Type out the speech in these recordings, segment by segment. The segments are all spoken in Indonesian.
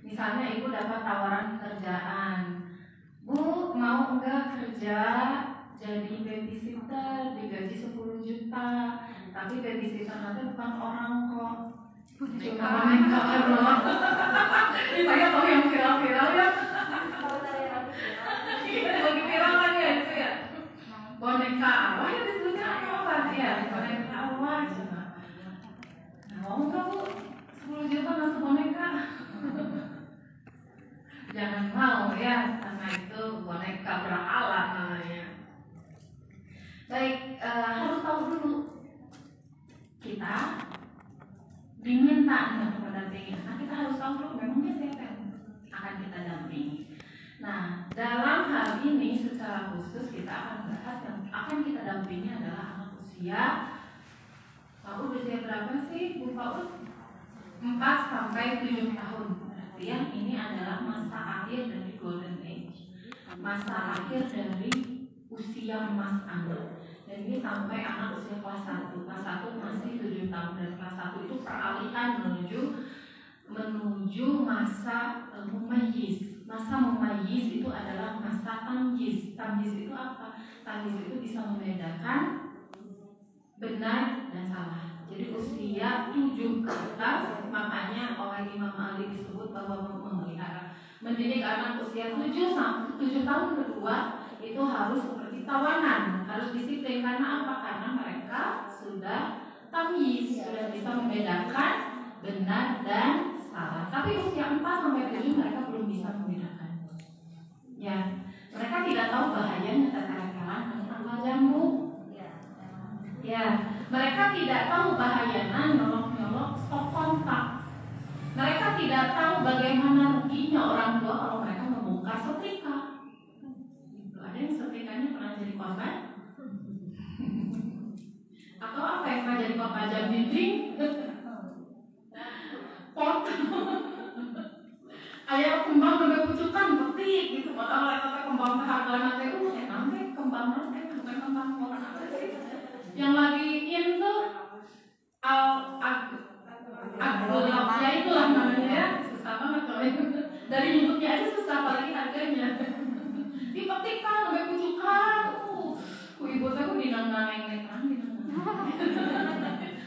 Misalnya ibu dapat tawaran pekerjaan, Bu mau nggak kerja jadi babysitter, digaji 10 juta, tapi babysitter nanti bukan orang kok, cuma boneka loh. Saya tahu yang viral-viral ya. Lagi viral kan ya itu ya. Boneka apa ya disebutnya apa ya? Boneka apa? Mau nggak Bu 10 juta masuk boneka? Jangan mau ya, karena itu boneka berhala namanya. Baik, harus tahu dulu kita diminta untuk mendampingi. Nah, kita harus tahu dulu memangnya siapa yang akan kita dampingi. Nah, dalam hal ini secara khusus kita akan bahas yang akan kita dampingi adalah anak usia, Pak Ud usia berapa sih Bu Pak Ud? 4 sampai 7 tahun. Berarti yang ini adalah masa akhir dari golden age, masa akhir dari usia emas anak. Dan ini sampai anak usia kelas 1. Kelas 1 masih 7 tahun dan kelas 1 itu peralihan menuju masa memayyiz. Masa memayyiz itu adalah masa tamyiz. Tamyiz itu apa? Tamyiz itu bisa membedakan benar dan salah. Jadi usia 7 ke atas, makanya oleh Imam Ali disebut bahwa memelihara mendidik anak usia 7 tahun kedua itu harus seperti tawanan, harus disiplin. Karena apa? Karena mereka sudah tamyiz, sudah bisa membedakan benar dan salah. Tapi usia 4 sampai 7 mereka belum bisa membedakan. Ya, mereka tidak tahu bahayanya tetelan tanpa jambu. Ya, mereka tidak tahu bahayanya nyolok-nyolok stop kontak. Mereka tidak tahu bagaimana ruginya orang tua kalau mereka membongkar setrika. Ada yang setrikanya pernah jadi korban? Atau apa yang pernah jadi korban jam dinding? Pot. Ayah kembang sampai pucukan, petik gitu. Padahal mereka kembang kehargaan nanti nanti kembang nanti bukan kembang orang apa sih? Yang lagi in tuh ya itulah namanya ya, susah banget kalau itu dari nyebutnya aja susah, apalagi harganya. Dipetik kan sampai pucukan, ibu tuh dinang-nang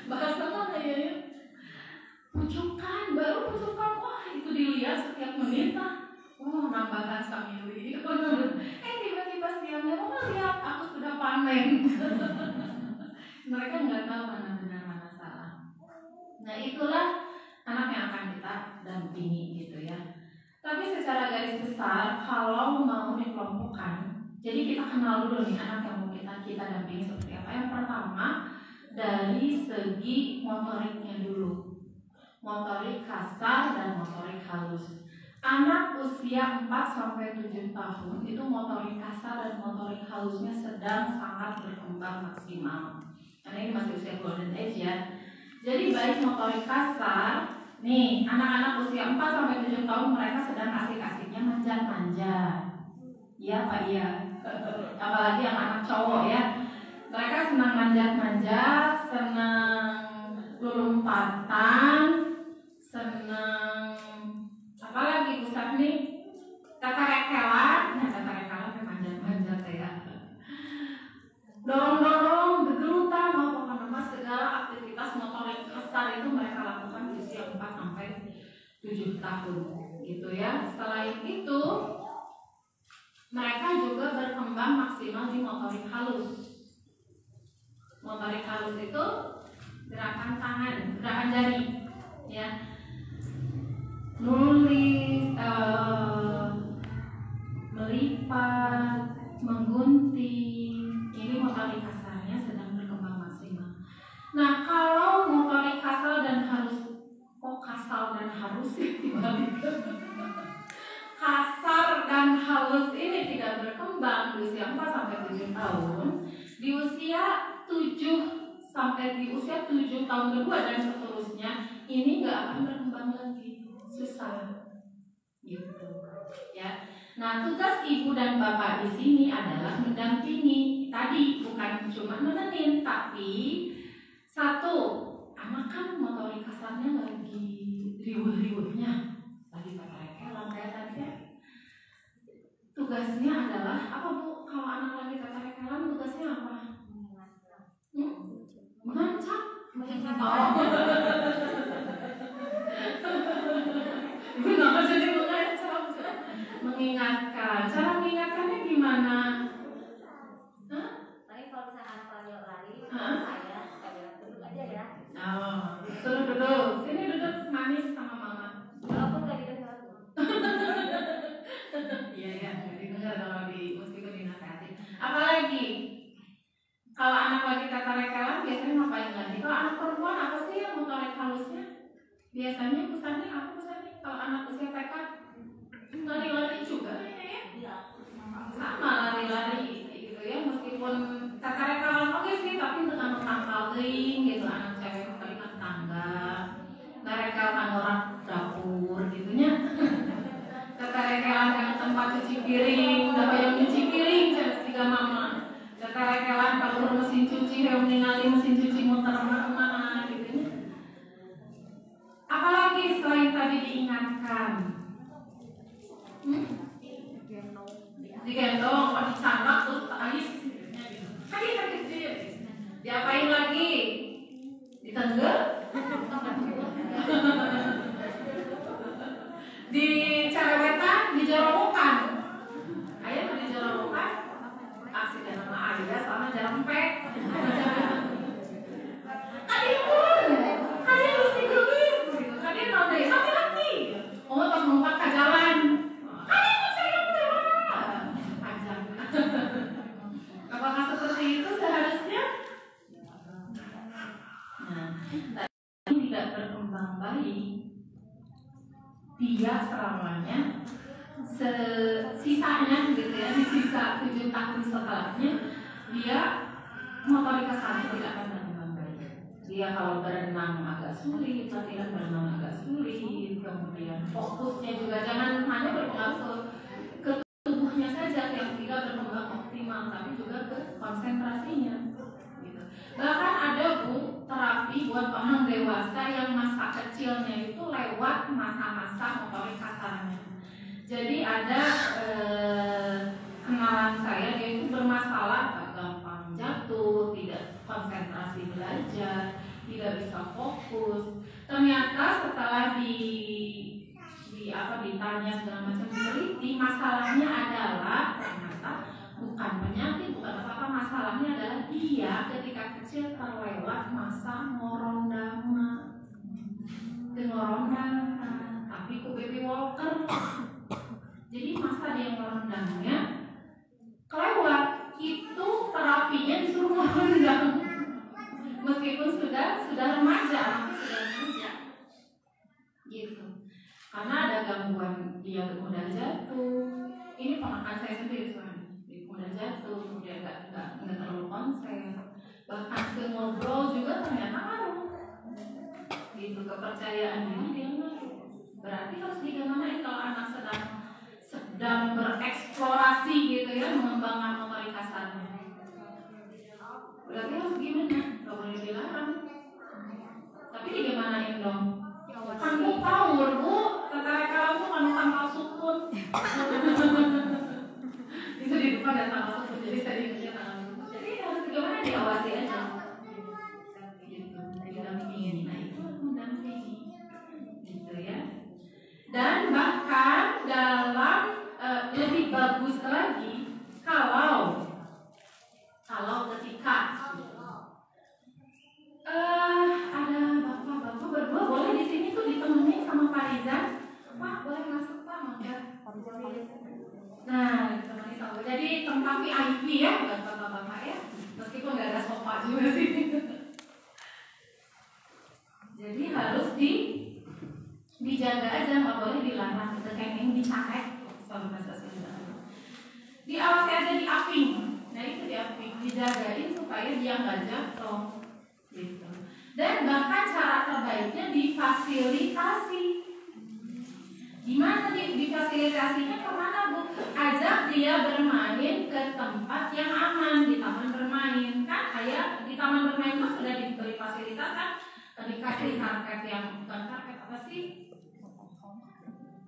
bahasa mana ya? Pucukan, baru pucukan, wah itu dilihat setiap menit lah. Oh nambahkan samili. Tiba-tiba siangnya, mama lihat aku sudah panen. Mereka nggak tahu mana benar mana salah. Nah itulah anak yang akan kita dampingi gitu ya. Tapi secara garis besar kalau mau dikelompokkan, jadi kita kenal dulu nih anak yang mau kita dampingi seperti apa. Yang pertama dari segi motoriknya dulu, motorik kasar dan motorik halus. Anak usia 4 sampai 7 tahun itu motorik kasar dan motorik halusnya sedang sangat berkembang maksimal. Karena ini masih usia golden age ya. Jadi baik motorik kasar, nih anak-anak usia 4 sampai 7 tahun mereka sedang asik-asiknya manja-manja. Iya Pak iya. Apalagi yang anak cowok ya. Mereka senang manja-manja, senang lompatan, senang apa lagi Ustaz nih? Kata-rekelan, kata-rekelan manja-manja saya. Dorong-dorong, gegerutan, apa segala aktivitas motorik kasar itu mereka lakukan di usia 4 sampai 7 tahun gitu ya. Selain itu mereka juga berkembang maksimal di motorik halus. Motorik halus itu gerakan tangan, gerakan jari ya. Nulis, melipat, menggunting, ini motorik kasarnya sedang berkembang maksimal. Nah kalau motorik kasar dan halus, kok kasar dan halus kasar dan halus ini tidak berkembang di usia 4 sampai 7 tahun, di usia 7 sampai di usia 7 tahun kedua dan seterusnya ini nggak akan berkembang lagi, susah gitu ya. Nah tugas ibu dan bapak di sini adalah mendampingi tadi, bukan cuma menemenin, tapi satu, anak kan motorik tugasnya adalah apa Bu? Kalau anak lagi ketarik-tarik tugasnya apa? Mengancam. Oh. Kenapa jadi mengancam? Mengingatkan. Cara mengingatkannya gimana? Tapi kalau misalkan anak lari, saya duduk aja ya. Oh, suruh duduk. Sini duduk manis sama mama. Walaupun nggak didengar. Iya ya, nggak didengar kalau meskipun dinasihati. Apalagi kalau anak lagi kata-kata biasanya ngapain lagi? Kalau anak perempuan apa sih yang motorik halusnya? Biasanya pesannya apa pesannya? Kalau anak usia TK lari-lari juga ya? Iya. Sama lari-lari gitu ya, meskipun kata-kata oke sih, tapi dengan tangkal ting gitu anak cewek kalimat tangga, mereka kan orang dapur gitunya. Kata-kata yang tempat cuci piring, udah banyak cuci piring tiga mama. Kata-kata kalau mesin cuci yang meninggalin mesin cuci muter mana gitu ya. Apalagi selain tadi diingatkan, digendong, dicangkak terus ais, kan kecil. Diapain lagi? Ditenggel, dicerewetan, dijorokan. Ayah mau dijorokan? Asik nama ayah sama jerempek. Kalian harus digelis, kalian mau deh, laki-laki. Oh, pas ngompat ke jalan. Kalian mau saya panjang. Apakah seperti itu seharusnya? Nah, ini tidak berkembang baik. Dia selamanya sisanya gitu ya, di sisa 7 tahun setelahnya dia motorik kasarnya tidak akan berkembang baik. Dia kalau berenang agak sulit, latihan berenang agak sulit, kemudian fokusnya juga jangan hanya berpengaruh ke tubuhnya saja yang tidak berkembang optimal, tapi juga ke konsentrasinya. Gitu. Bahkan ada Bu terapi buat orang dewasa yang masa kecilnya itu lewat masa-masa motorik kasarnya. Jadi ada kenalan saya, dia itu bermasalah gampang jatuh, tidak konsentrasi belajar, tidak bisa fokus. Ternyata setelah ditanya segala macam diteliti, masalahnya adalah ternyata bukan penyakit, bukan apa-apa, masalahnya adalah dia ketika kecil terlewat masa ngorondama. Tapi ku baby walker. Jadi masa dia ngorondangnya kelewat, itu terapinya disuruh ngorondang. Meskipun sudah remaja, gitu. Karena ada gangguan dia mudah jatuh. Ini ponakan saya sendiri soalnya, mudah jatuh, kemudian nggak terlalu konsen. Bahkan ke ngobrol juga ternyata ngaruh. Gitu, kepercayaan diri dia ngaruh. Berarti harus digimanain kalau anak sedang bereksplorasi gitu ya, mengembangkan motorik kasarnya. Berarti harus gimana? Gak boleh dilarang. Tapi digimanain dong? Kamu power Bu, kata-kata kamu kan tanggal sukun. Itu di depan ada tanggal sukun, jadi saya ingatnya tanggal sukun. Jadi harus gimana, diawasi aja. Gitu, didampingi. Nah itu mendampingi, gitu ya. Dan bahkan dalam lebih bagus lagi kalau ketika ada bapak-bapak berdua boleh di sini tuh ditemenin sama Pak Rizal. Pak boleh masuk Pak, mangga. Nah ditemani sama. Jadi tempat VIP ya buat bapak-bapak ya. Meskipun nggak ada sofa juga sih. Jadi harus dijaga aja, nggak boleh dilarang. Kekenging dicaek kalau bahasa Sunda. Diawasi aja, diaping. Nah itu diaping, dijagain supaya dia nggak jatuh. Gitu. Dan bahkan cara terbaiknya difasilitasi. Gimana difasilitasinya kemana Bu? Ajak dia bermain ke tempat yang aman, di taman bermain. Kan ayah di taman bermain itu sudah diberi fasilitas kan, dikasih karpet yang bukan karpet apa sih?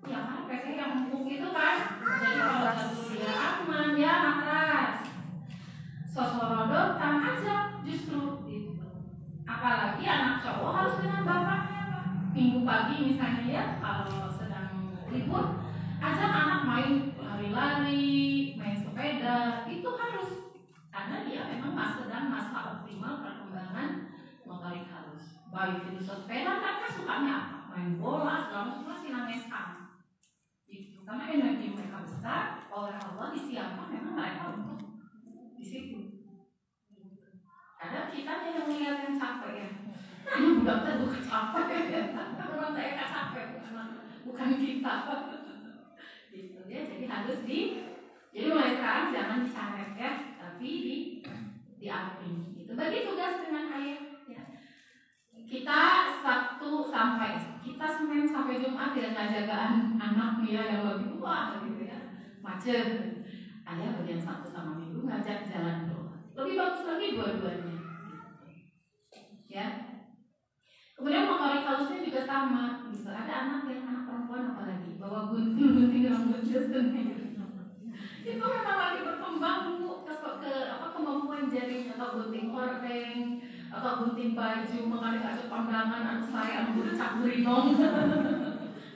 yang mana PC yang empuk itu kan, jadi kalau jatuh dia aman, ya nggak keras. Sosorodotan aja justru gitu. Apalagi anak cowok harus dengan bapaknya, Pak. Minggu pagi misalnya ya, kalau sedang libur, ajak anak main lari-lari, main sepeda, itu harus, karena dia memang sedang masa optimal perkembangan motorik halus. Baik itu sepeda, kan sukanya apa? Main bola, segala macam, masih namanya sama. Gitu. Karena energi mereka besar, oleh Allah disiapkan memang mereka untuk di situ. Kadang kita yang melihat yang capek ya. Nah, budak terbuka capek. Memang mereka capek, bukan kita. Gitu ya. Jadi harus jadi mulai sekarang jangan dicaret ya, tapi diakui. Gitu. Bagi tugas dengan ayah. Ya. Kita Senin sampai Jumat tidak jaga anak ya yang lebih tua gitu ya, macet. Ayah bagian Sabtu sama Minggu ngajak jalan doa. Lebih bagus lagi dua-duanya. Ya. Kemudian motorik halusnya juga sama. Gitu. Ada anak perempuan apalagi bawa gunting rambutnya sendiri. Itu memang lagi berkembang Bu kemampuan jarinya, atau gunting hordeng, atau gunting baju, makanya kasih pandangan anak saya ambil cap berinong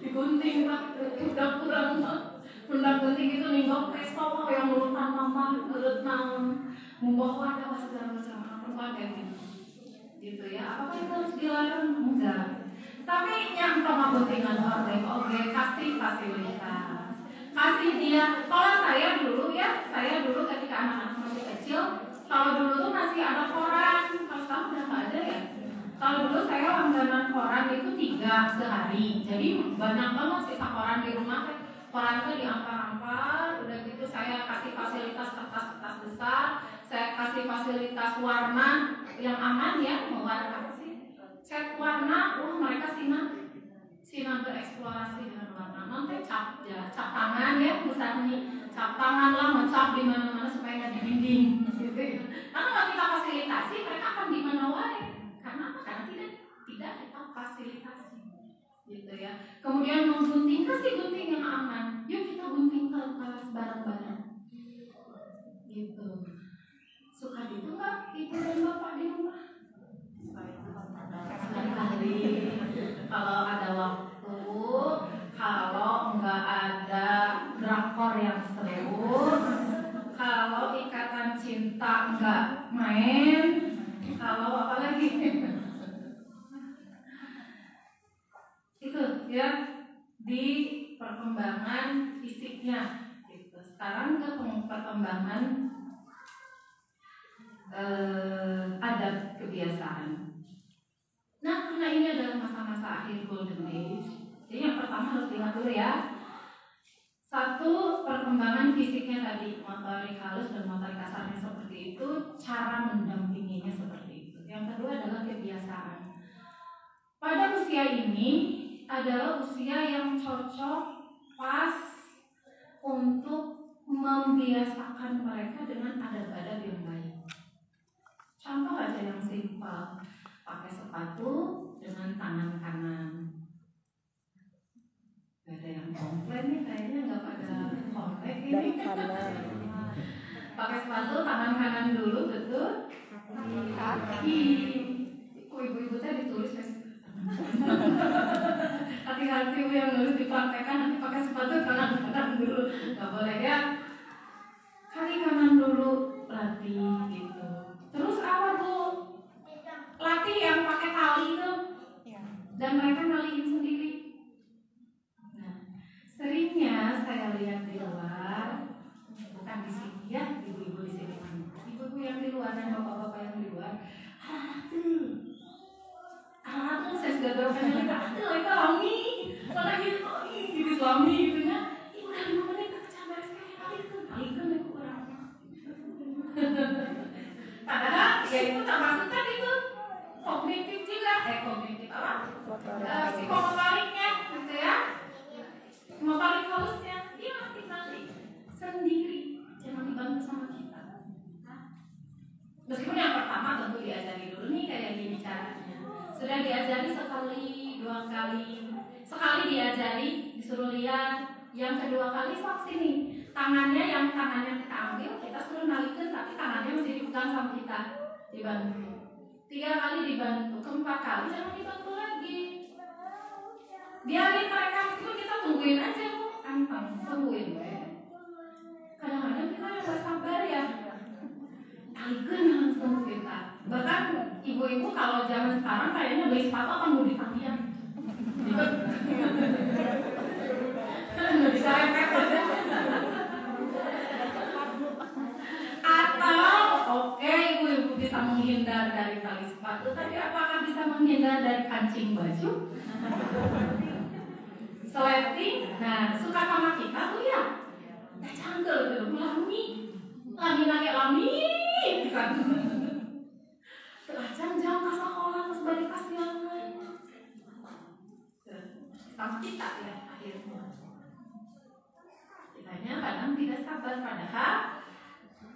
digunting Pak, udah kurang pundak gunting itu ninggok presto yang mulutan mama mulut naon membawa ada segala macam perempuan kayak gitu ya. Apakah itu harus dilarang? Enggak. Tapi yang sama guntingan hordeng, oke, kasih fasilitas, kasih dia. Kalau saya dulu ketika anak-anak masih kecil, kalau dulu tuh masih ada koran, kalau sekarang udah nggak ada ya. Kalau dulu saya langganan koran itu 3 sehari, jadi banyak banget sisa koran di rumah. Koran itu diampar-ampar, udah gitu saya kasih fasilitas kertas-kertas besar, saya kasih fasilitas warna yang aman ya, mau warna apa sih? Cat warna, mereka sinar bereksplorasi dengan warna. Nanti cap tangan ya, misalnya cap tangan lah, ngecap di mana-mana supaya nggak di dinding. Gitu. Karena kalau kita fasilitasi, mereka akan di mana wae. Karena apa? Karena tidak kita fasilitasi. Gitu ya. Kemudian menggunting, kasih gunting yang aman. Yuk kita gunting kelas bareng-bareng. Gitu. Suka gitu nggak ibu dan bapak di rumah? Sekali-kali. Kalau ada waktu, kalau nggak ada drakor yang seru, kalau ikatan cinta nggak main, kalau apa lagi? Itu ya di perkembangan fisiknya. Gitu. Sekarang ke perkembangan adat kebiasaan. Nah, karena ini adalah masa-masa akhir golden age, jadi yang pertama harus lihat dulu ya. 1, perkembangan fisiknya tadi, motorik halus dan motorik kasarnya seperti itu, cara mendampinginya seperti itu. Yang kedua adalah kebiasaan. Pada usia ini adalah usia yang cocok pas untuk membiasakan mereka dengan adat-adat yang baik. Contoh aja yang simpel, pakai sepatu dengan tangan kanan. Gak ada yang komplain nih, kayaknya nggak pada komplain ini. Pakai sepatu tangan kanan dulu, betul? Kaki. Ibu-ibu tadi ditulis hati-hati yang harus dipraktekkan, nanti pakai sepatu tangan kanan dulu, nggak boleh ya. Kaki kanan dulu, latih gitu. Terus apa Bu? Latih yang pakai tali itu, dan mereka ngalihin sendiri. Nah, seringnya saya lihat di luar, bukan di sini ya, ibu-ibu di sini, ibu-ibu yang di luar dan bapak-bapak yang di luar, saya sudah berapa kali itu lami, mana gitu, gitu suami gitu ya, ibu udah 5 menit kecabar sekali kalikan itu orangnya. Padahal ya itu termasuk kan itu kognitif juga, kognitif apa? Psikomotoriknya gitu ya, motorik halusnya, dia nanti sendiri, jangan dibantu sama kita. Meskipun yang pertama tentu diajari dulu nih kayak gini caranya. Sudah diajari sekali, 2 kali, sekali diajari, disuruh lihat. Yang kedua kali sok sini, tangannya kita ambil, kita suruh nalikin, tapi tangannya mesti dipegang sama kita, dibantu. 3 kali dibantu, keempat kali jangan dibantu lagi. Biarin mereka meskipun kita tungguin aja kok, tungguin deh. Kadang-kadang kita yang gak sabar ya, talikin langsung kita. Bahkan ibu-ibu kalau zaman sekarang kayaknya beli sepatu akan mau ditalian. Bisa atau oke, ibu-ibu bisa menghindar dari tali sepatu, tapi apakah bisa menghindar dari kancing baju? Sleting, nah suka sama kita tuh ya, cangkel gitu, lami bisa. Jam ke sekolah terus balik ke siangan, sama kita ya akhirnya. Kitanya kadang tidak sabar, padahal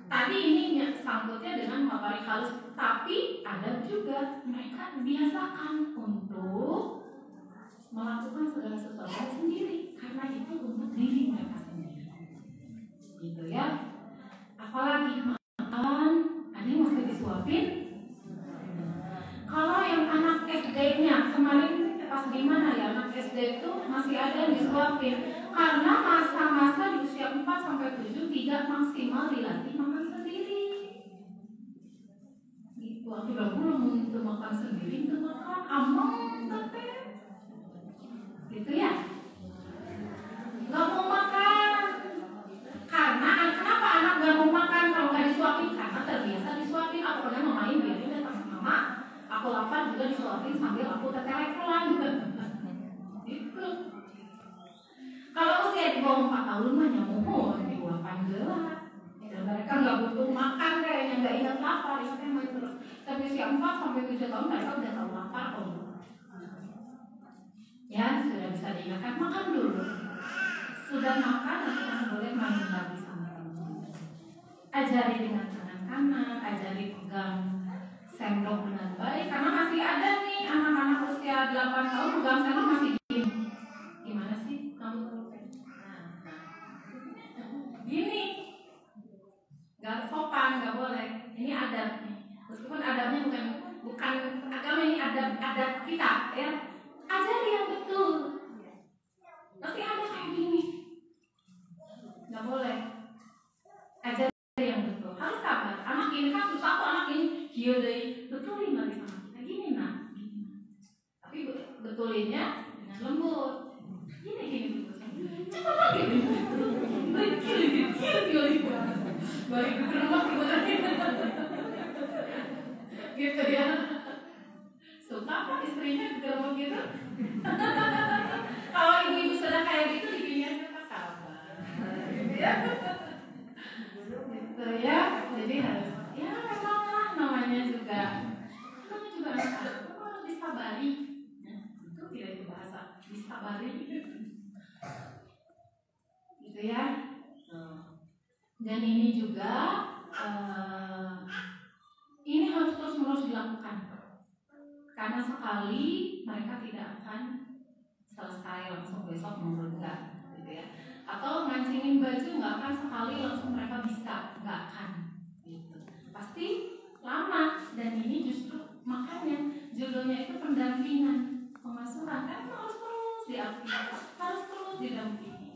tadi ini sangkutnya dengan motorik halus, tapi ada juga mereka biasakan untuk melakukan segala sesuatu sendiri karena itu untuk diri mereka sendiri, gitu ya. Apalagi makan, ada yang mesti disuapin. Kalau yang anak SD-nya kemarin pas gimana ya, anak SD itu masih ada yang disuapin karena masa-masa di usia 4-7 tidak maksimal dilatih makan sendiri. Gitu, udah belum untuk makan sendiri, untuk makan amang tapi gitu ya. Gak mau makan karena kenapa anak gak mau makan kalau gak disuapin? Karena terbiasa disuapin. Aku pernah mamain biarin datang sama mama, aku lapar juga disuapin sambil aku tetelekelan gitu. Kalau usia di bawah 4 tahun mah nyamuk diuapan gelap. Mereka nggak butuh makan kayaknya, nggak ingat lapar, ingatnya main terus. Tapi usia 4-7 tahun mereka udah tahu lapar kok. Ya sudah bisa diingatkan makan dulu. Sudah makan nanti boleh main lagi sama teman. Ajari dengan tangan kanan, ajari pegang sendok dengan baik, karena masih ada nih anak-anak usia 8 tahun pegang sendok masih gini. Gimana sih kamu? Gini, gak sopan, gak boleh. Ini adabnya. Meskipun adabnya bukan agama, ini adab kita ya. Ajari yang betul. Masih ada kayak gini, gak boleh. Ajari yang betul. Harus sabar. Anak ini kan susah kok, anak ini dia deh betulin lagi sama kita gini nah. Tapi betulinnya dengan lembut. Gini cepat lagi. Gini. Baik ke rumah gitu ya. Suka kok istrinya ke rumah gitu. Kalau ibu-ibu sudah kayak gitu, dibikin kita sabar. Gitu ya. Gitu ya. Jadi harus ya memang namanya juga anak-anak harus disabari. Itu tidak itu bahasa disabari. Gitu ya. Dan ini juga ini harus terus-menerus dilakukan karena sekali mereka tidak akan selesai langsung besok enggak, gitu ya. Atau mancingin baju nggak akan sekali langsung mereka bisa, nggak akan gitu. Pasti lama, dan ini justru makanya judulnya itu pendampingan, pengasuhan kan harus terus diakui, harus terus didampingi.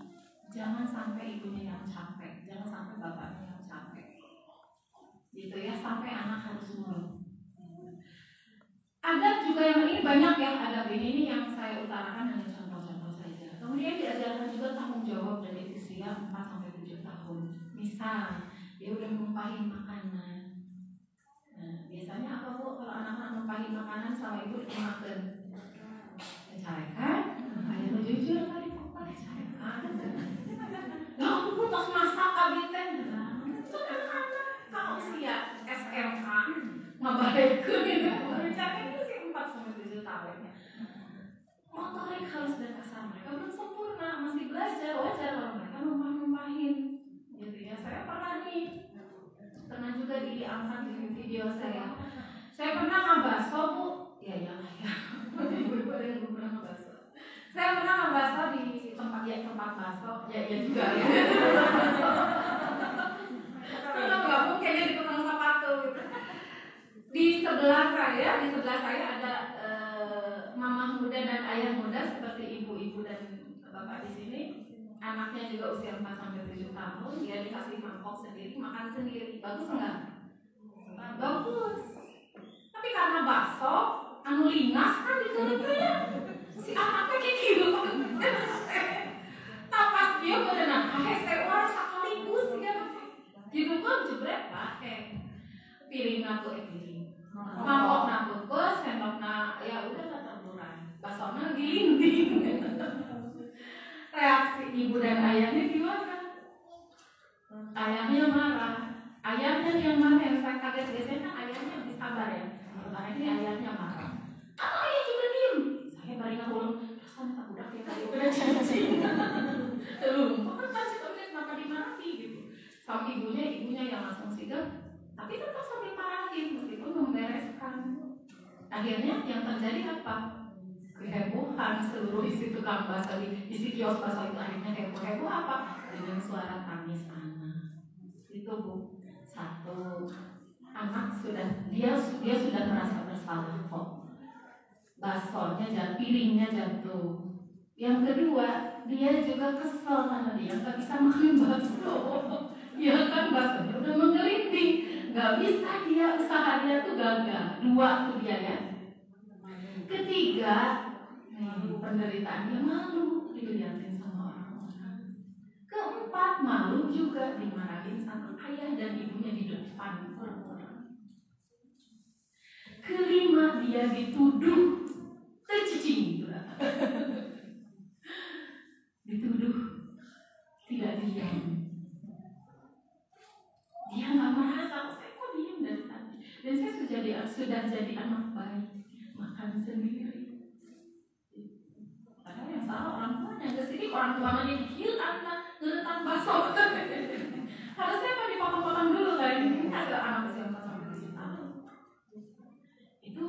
Jangan sampai ibunya yang capek, jangan sampai bapaknya yang capek, gitu ya, sampai anak harus nurut. Adab juga yang ini banyak ya, adab ini yang saya utarakan hanya contoh-contoh saja. Kemudian diajarkan juga tanggung jawab dari usia 4-7 tahun. Misal dia udah numpahin makanan. Nah, biasanya apa Bu kalau anak-anak numpahin makanan sama ibu dimakan? Mencarekan? Ayo lu jujur tadi papa dicarekan. Nah, aku pas masak kabiten. Itu anak-anak kalau usia SMK ngabarekeun gitu. Mencarekan itu sih 4-7 tahun. Motorik halus dan kasar mereka belum sempurna, masih belajar, wajar kalau mereka numpah-numpahin. Gitu ya, saya pernah juga diangkat di video saya. Saya pernah ngabaso Bu, ya. Ibu-ibu ada yang pernah ngabaso. Saya pernah ngabaso di tempat ya tempat bakso, ya juga ya. Kalau nggak mungkin ya di tukang sepatu gitu. Di sebelah saya ada mama muda dan ayah muda seperti ibu-ibu dan bapak di sini. Anaknya juga usia 4 sampai 7 tahun, dia dikasih mangkok sendiri, makan sendiri. Bagus enggak? Bagus. Tapi karena bakso, anu lingas kan diturunya. Si anaknya kayak gitu. Tapas dia berenang, saya harus sekaligus ya. Gitu kan jebret pakai piring aku piring. Mangkok nak bungkus, sendok nak ya udah terburai. Baksonya giling. Reaksi ibu dan ayahnya gimana? Ayahnya marah. Ayahnya yang mana yang saya kaget biasanya ayahnya lebih sabar ya. Karena ini ayahnya marah. Atau ayah juga diem. Saya balik ngomong, rasanya tak udah kita udah janji. Makan kasih tapi kenapa dimarahi gitu. Sama ibunya yang langsung sigap. Tapi tetap sambil marahin meskipun membereskan. Akhirnya yang terjadi apa? Kehebohan seluruh isi tukang bakso, isi kios bakso itu akhirnya heboh apa? Dengan suara tangis anak. Itu Bu, satu anak dia sudah merasa bersalah kok. Baksonya piringnya jatuh. Yang kedua, dia juga kesel karena dia nggak bisa makan bakso. Ya kan baksonya udah menggelinding, nggak bisa usaha dia tuh gagal. 2 tuh dia ya. Ketiga, penderitaannya malu dilihatin sama orang-orang. Keempat, malu juga dimarahin sama ayah dan ibunya di depan orang-orang. Kelima, dia dituduh tercicing. Dituduh tidak diam. Dia nggak merasa, saya kok diam dari tadi. Dan saya sudah jadi anak baik, makan sendiri. Padahal yang salah orang tuanya. Kesini orang tuanya dikil anak ngeretan bakso. Harusnya apa dipotong-potong dulu kan? Ini ada anak usia 4 sampai 7 tahun. Itu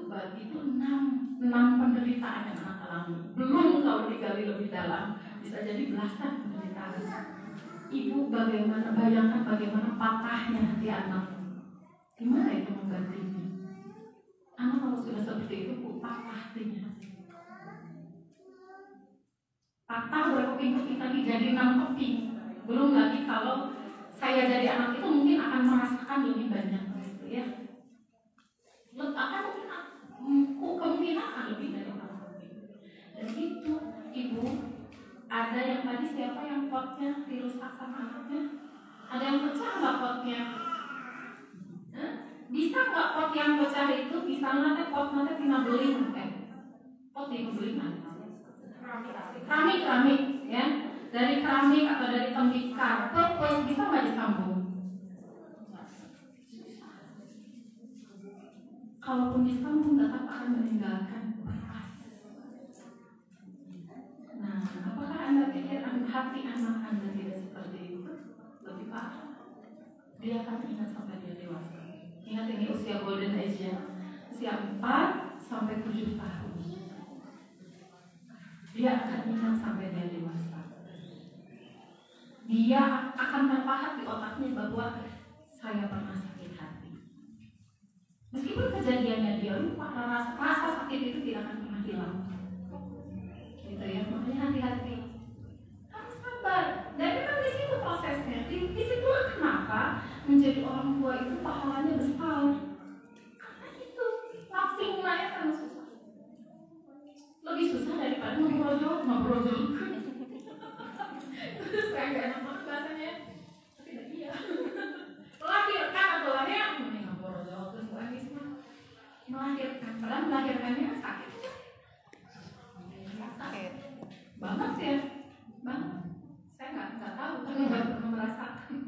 6 penderitaan yang anak alami. Belum kalau digali lebih dalam bisa jadi belasan penderitaan. Ibu bayangkan bagaimana patahnya hati anak. Gimana itu menggantinya? Anak kalau sudah seperti itu, patah hatinya. Patah berkeping-keping tadi jadi 6 keping. Belum lagi kalau saya jadi anak itu mungkin akan merasakan lebih banyak gitu ya. Letakkan kemungkinan akan lebih dari 6 keping. Dan itu ibu, ada yang tadi siapa yang potnya dirusak sama anaknya? Ada yang pecah nggak potnya? Bisa nggak pot yang pecah itu misalnya pot nanti tina beling pot yang beling keramik ya, dari keramik atau dari tembikar terus bisa nggak disambung? Kalaupun disambung tetap akan meninggalkan bekas. Nah, apakah Anda pikir hati anak Anda tidak seperti itu? Lebih parah, dia akan ingat sampai dia dewasa. Ingat ini usia golden age ya, usia 4 sampai 7 tahun. Dia akan ingat sampai dia dewasa. Dia akan terpahat di otaknya bahwa saya pernah sakit hati. Meskipun kejadiannya dia lupa, rasa sakit itu tidak akan pernah hilang. Gitu ya, makanya hati-hati. Harus sabar. Dan memang di situ prosesnya. Di situlah kenapa menjadi orang tua itu pahalanya besar. Karena itu langsung melahirkan susah. Lebih susah daripada ngobrol. Terus saya nggak enak banget bahasanya. Tapi tidak iya. Melahirkan atau lahir, ngobrol terus lagi semua. Melahirkan, padahal melahirkannya sakit. Sakit banget ya, banget. Saya nggak tahu karena nggak pernah merasakan.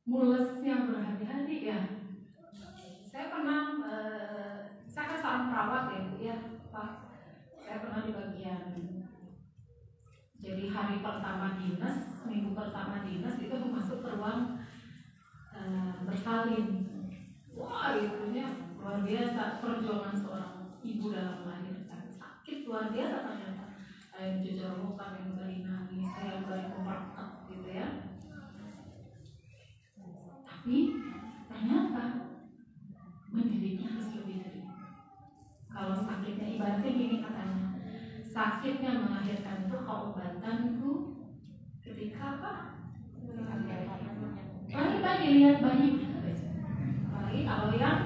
Mulesnya berhari-hari ya. Saya pernah, saya kan seorang perawat ya Bu ya, Pak. Saya pernah di bagian. Jadi hari pertama dinas, minggu pertama dinas itu masuk ke ruang bersalin. Wah, ibunya luar biasa perjuangan seorang ibu dalam melahirkan. Sakit luar biasa ternyata. saya jujur bukan yang beri nangis, saya beri komertak gitu ya. Tapi ternyata mendidiknya harus lebih dari. Kalau sakitnya ibaratnya gini katanya, sakitnya melahirkan itu obatanku ketika apa? Bayi lihat bayi, apalagi kalau yang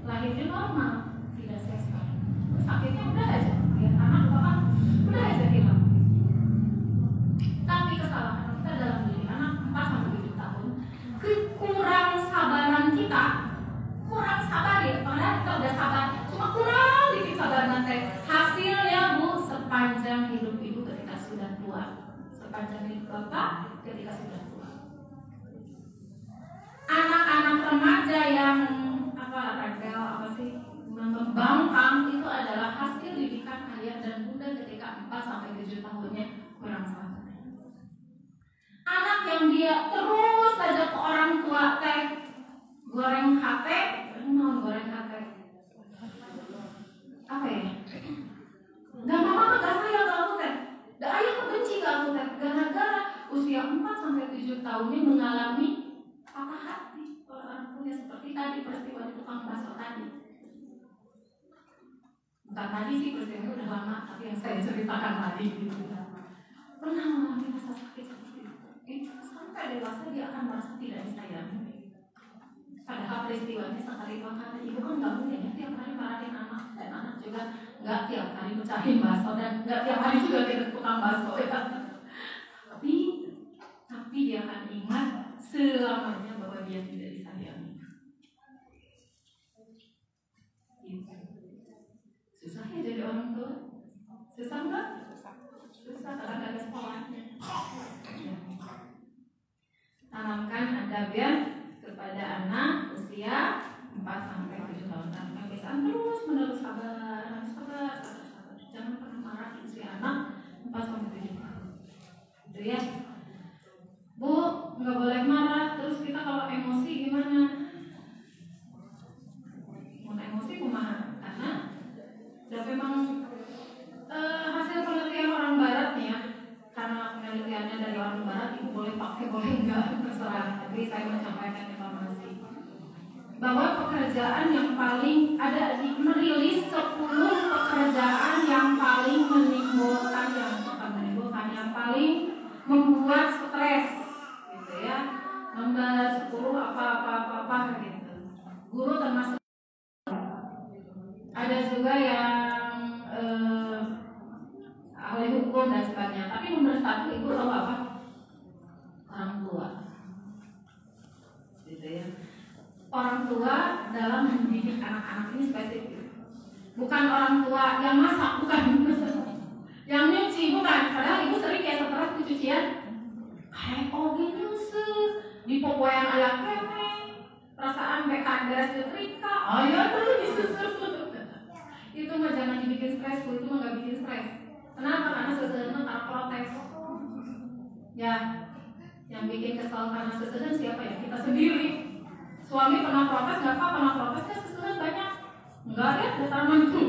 lahirnya normal, tidak sesar, sakitnya udah aja, lihat anak bahkan udah aja hilang. Tapi kesalahan kita dalam diri anak 4-7 tahun, kurang sabaran kita, kurang sabar ya, padahal kita udah sabar, cuma kurang dikit sabar nanti. Hasilnya Bu, sepanjang hidup ibu ketika sudah tua, sepanjang hidup bapak ketika sudah tua. Anak-anak remaja yang membangkang itu adalah hasil didikan ayah dan bunda ketika 4-7 tahunnya kurang sabar. Anak yang dia terus saja ke orang tua teh goreng hati, goreng hati apa ya? Gak mama gak sayang ke aku teh, gak ayah benci ke aku teh, gara-gara usia 4-7 tahunnya mengalami patah hati orang tuanya seperti tadi peristiwa di tukang bakso tadi. Bukan tadi sih peristiwanya udah lama, tapi yang saya ceritakan tadi gitu. Pernah mengalami rasa sakit seperti itu. Sampai dewasa dia akan merasa tidak disayangi. Padahal peristiwanya sekali dua kali, ibu kan nggak mungkin ya tiap hari marahin anak, dan anak juga nggak tiap hari mecahin bakso dan nggak tiap hari juga kita tukang bakso ya. Tapi dia akan ingat selamanya bahwa dia tidak disayangi. Gitu. Susah ya jadi orang tua? Susah nggak? Susah karena nggak ada sekolahnya. Tanamkan adab ya kepada anak usia 4-7 tahun. Tanamkan kebiasaan terus menerus sabar. Jangan pernah marah di usia anak 4-7 tahun. Gitu ya. Bu, nggak boleh marah. Terus kita kalau emosi gimana? Mau emosi kumaha? Karena dan memang hasil penelitian orang barat nih ya, karena penelitiannya dari orang barat, ibu boleh pakai boleh enggak terserah, tapi saya menyampaikan informasi bahwa pekerjaan yang paling ada di merilis 10 pekerjaan yang paling menimbulkan yang paling membuat stres gitu ya, nomor 10 apa gitu. Guru termasuk. Ada juga yang ahli hukum dan sebagainya. Tapi nomor 1 ibu tahu apa? Orang tua. Gitu ya. Orang tua dalam mendidik anak-anak ini spesifik. Bukan orang tua yang masak, bukan. Yang nyuci, bukan. Padahal ibu sering kayak setelah cucian. Kayak gini di popoyan ayam kemeng. Perasaan bekan beres setrika. Ayo dulu disusul. Itu mah jangan dibikin stres, itu mah gak bikin stres. Kenapa? Karena seseorang tak protes. Ya, yang bikin kesal karena seseorang siapa ya? Kita sendiri. Suami pernah protes, gak apa pernah protes, kan seseorang banyak. Enggak ya, datar mantu.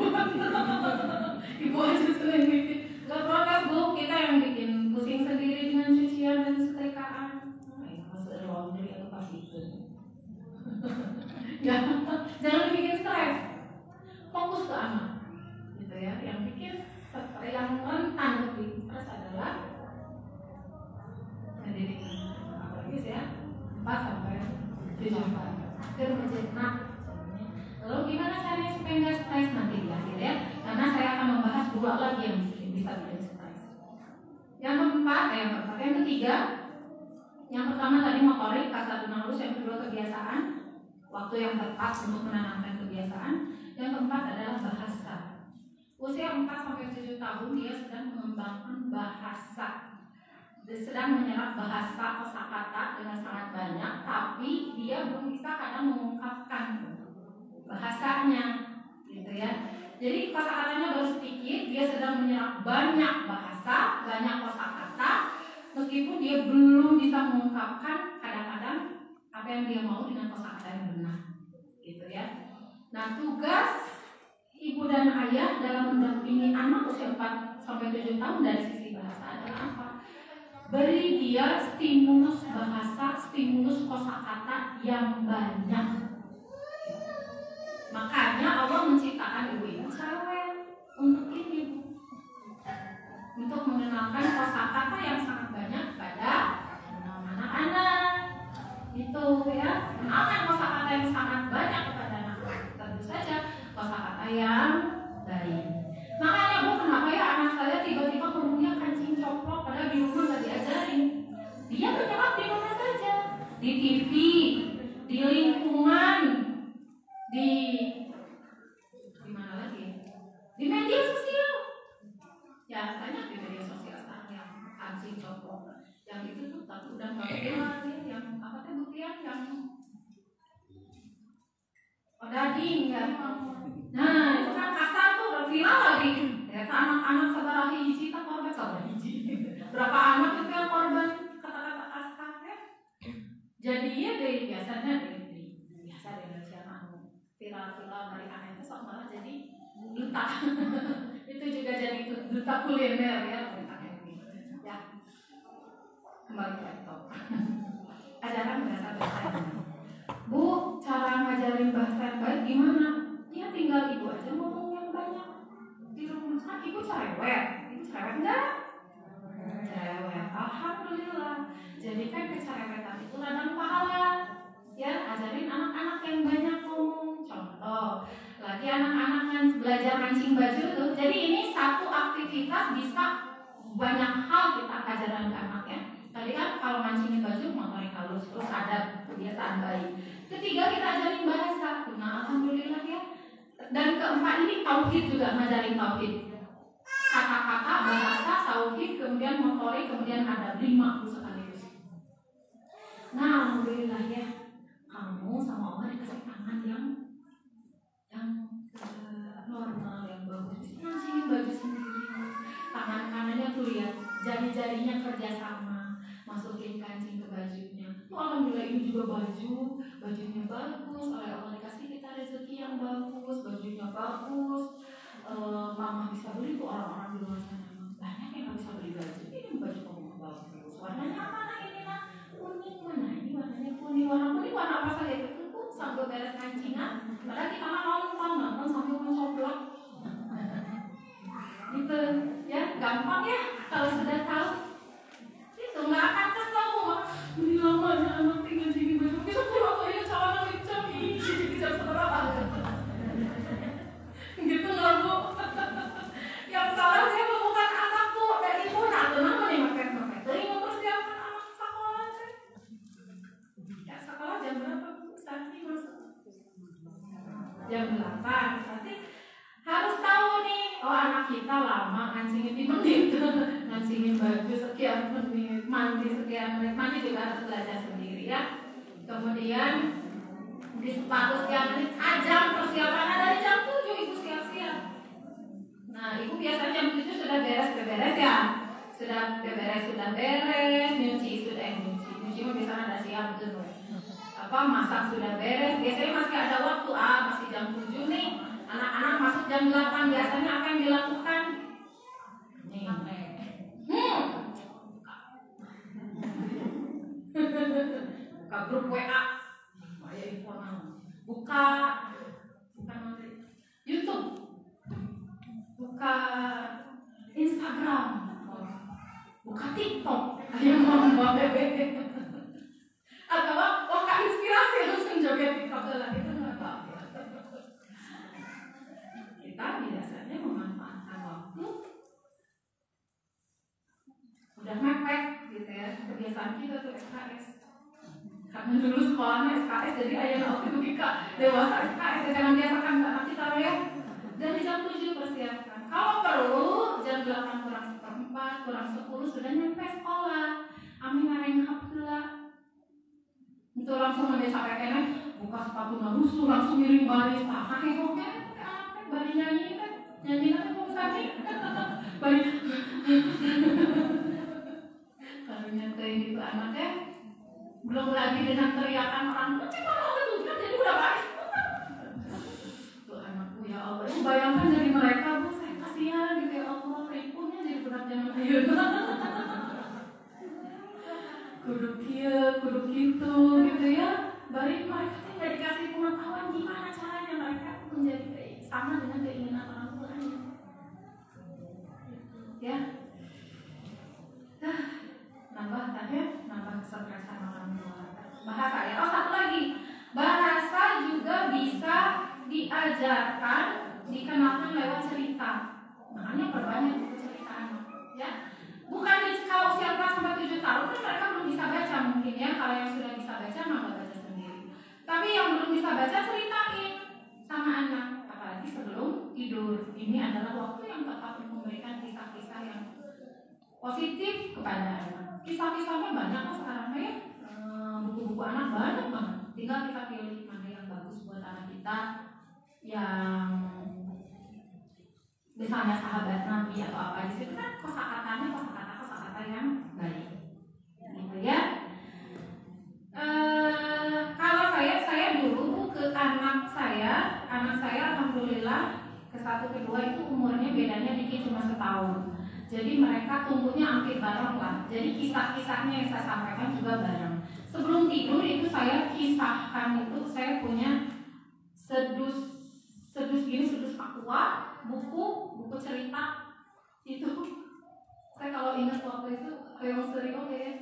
Ibu aja sering bikin. Gak protes bu, kita yang bikin pusing sendiri dengan cucian dan setrikaan. Masuk laundry atau pas itu. Ya, jangan bikin stres. Fokus ke anak, gitu ya. Yang bikin yang rentan lebih stres adalah pendidikan. Apalagi ya 4-7 tahun. Kerja. Lalu gimana caranya supaya nggak stres nanti di akhir ya? Karena saya akan membahas 2 lagi yang bisa bikin stres. Yang ketiga, yang pertama tadi motorik, kasat dan halus. Yang kedua kebiasaan, waktu yang tepat untuk menanamkan kebiasaan. Yang keempat adalah bahasa. Usia 4-7 tahun dia sedang mengembangkan bahasa. Dia sedang menyerap bahasa kosakata dengan sangat banyak, tapi dia belum bisa kadang mengungkapkan bahasanya, gitu ya. Jadi kosakatanya baru sedikit, dia sedang menyerap banyak bahasa, banyak kosakata, meskipun dia belum bisa mengungkapkan kadang-kadang apa yang dia mau dengan kosakata yang benar, gitu ya. Nah, tugas ibu dan ayah dalam mendampingi anak usia 4 sampai 7 tahun dari sisi bahasa adalah apa? Beri dia stimulus bahasa, stimulus kosakata yang banyak. Makanya Allah menciptakan ibu-ibu cerewet untuk ini, untuk mengenalkan kosakata yang sangat banyak pada anak-anak. Itu ya, kenalkan kosakata yang sangat banyak kepada anak-anak. Tentu saja kosakata yang baik. Makanya Bu, kenapa ya anak saya tiba-tiba ngomongnya kancing coplok padahal di rumah nggak diajarin. Dia menyerap di mana saja, di TV, di lingkungan, di mana lagi? Di media sosial. Ya banyak di media sosial sekarang yang kancing coplok. Yang itu tuh tapi udah nggak keluar ya, yang apa tuh buktian yang daging ya. Nah itu kan kasar tuh udah viral lagi. Ternyata anak-anak saudara hiji tak korban saudara hiji. Berapa anak itu yang korban kata-kata kasar ya? Jadi ya dari biasanya biasa dari viral-viral dari anak itu sok malah jadi duta. Itu juga jadi duta kuliner ya. Ya kembali ke laptop. Ajaran bahasa Indonesia. Bu, cara ngajarin bahasa yang baik gimana? Ya tinggal ibu aja ngomong yang banyak di rumah. Kan ibu cerewet, enggak? Cerewet, alhamdulillah. Jadi kan kecerewetan itu ladang pahala. Ya, ajarin anak-anak yang banyak ngomong. Contoh, lagi anak-anak yang belajar mancing baju tuh. Jadi ini satu aktivitas bisa banyak hal kita ajaran ke anak ya. Tadi kan kalau mancingin baju motorik halus, terus ada kebiasaan baik. Ketiga kita ajarin bahasa. Nah alhamdulillah ya. Dan keempat ini tauhid juga, ngajarin tauhid. Kata-kata, bahasa, tauhid, kemudian motorik, kemudian ada 5 sekaligus. Nah alhamdulillah ya. Kamu sama Allah dikasih tangan yang normal, yang bagus. Mancingin baju sendiri. Tangan kanannya tuh lihat jari-jarinya kerjasama, masukin kancing ke bajunya. Alhamdulillah ini juga bajunya bagus. Oleh Allah dikasih kita rezeki yang bagus, bajunya bagus. Mama bisa beli tuh orang-orang di luar sana. Banyak yang nggak bisa beli baju. Ini baju kamu bagus. Warnanya apa nah ini nah? Kuning mana? Ini warnanya kuning. Warna kuning warna apa saja itu pun sambil beres kancingan. Padahal kita nonton sambil mencoplok. Gitu ya, gampang ya kalau sudah tahu. Itu nggak akan kesel kok. Ini lamanya anak tinggal di baju. Kita pulang kok ini celana hitam ini jadi jam seberapa? Gitu nggak Bu? Yang salah saya bukan anakku dari ibu. Nah, kenapa nih makan? Ini mempersiapkan anak sekolah kan? Ya sekolah jam berapa Bu? Saat ini masuk jam 8. Berarti harus tahu nih. Oh anak kita lama ngancingin di menit, ngancingin baju sekian menit, mandi sekian menit, mandi juga harus belajar sendiri ya. Kemudian di sepatu sekian menit, jam persiapannya dari jam 7 ibu siap-siap. Nah ibu biasanya jam 7 sudah beres ya, sudah beres, nyuci mah biasanya ada siap tuh. Apa masak sudah beres, biasanya masih ada waktu, masih jam 7 nih. Anak-anak masuk jam 8, biasanya apa yang dilakukan? Buka grup WA, buka YouTube, buka Instagram, buka TikTok, atau buka inspirasi langsung joget TikTok lagi itu nggak apa-apa. Kita biasanya memanfaatkan waktu udah mepet gitu ya, kebiasaan kita tuh SKS. Karena dulu sekolahnya SKS, jadi ayah waktu itu kita dewasa SKS, jangan biasakan anak kita ya. Dari jam 7 persiapkan. Kalau perlu jam 8 kurang 1/4, kurang 10 sudah nyampe sekolah. Amin ngareng hapula. Itu langsung nanti sampai kena buka sepatu narusu langsung miring balik. Kakek bari nyanyi nanti mau sakit. Bari kalau nyantai gitu anaknya belum lagi dengan teriakan orang tua, cepat mau ketujuan jadi udah balik. Tuh anakku ya Allah, bayangkan ayun. Kudu kieu, kudu gitu ya. Bari mereka tidak dikasih pengetahuan gimana caranya mereka menjadi sama dengan keinginan orang tuanya. Ya. Nambah keserakasan orang tua. Bahasa ya. Oh, satu lagi. Bahasa juga bisa diajarkan, dikenalkan lewat cerita. Makanya perbanyak buku cerita anak, ya. Bukan kalau usia 4 sampai 7 tahun kan mereka belum bisa baca mungkin ya. Kalau yang sudah bisa baca maka baca sendiri. Tapi yang belum bisa baca ceritain sama anak, apalagi sebelum tidur. Ini adalah waktu yang tepat untuk memberikan kisah-kisah yang positif kepada anak. Kisah-kisahnya banyak kok sekarang ya. Buku-buku anak banyak banget. Tinggal kita pilih mana yang bagus buat anak kita, yang misalnya sahabat Nabi atau apa di situ kan kosakatanya kosakata yang baik, gitu ya. Kalau saya dulu ke anak saya alhamdulillah ke 1 ke 2 itu umurnya bedanya dikit cuma setahun. Jadi mereka tumbuhnya hampir bareng lah. Jadi kisah-kisahnya yang saya sampaikan juga bareng. Sebelum tidur itu saya kisahkan itu saya punya sedus aqua, buku cerita itu. Saya kalau ingat waktu itu yang sering ya.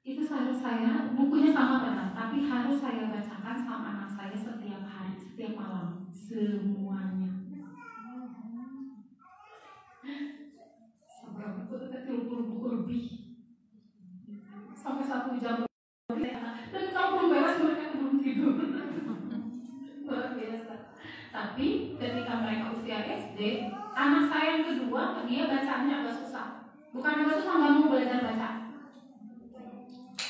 Itu saya bukunya sama benar, tapi harus saya bacakan sama anak saya setiap hari, setiap malam, semuanya. Seberapa itu 30 buku lebih sampai 1 jam lebih. Dan kalau belum beres mereka belum tidur. Luar biasa. Tapi ketika mereka usia SD, anak saya yang kedua dia bacanya agak susah. Bukan agak susah, nggak mau belajar baca.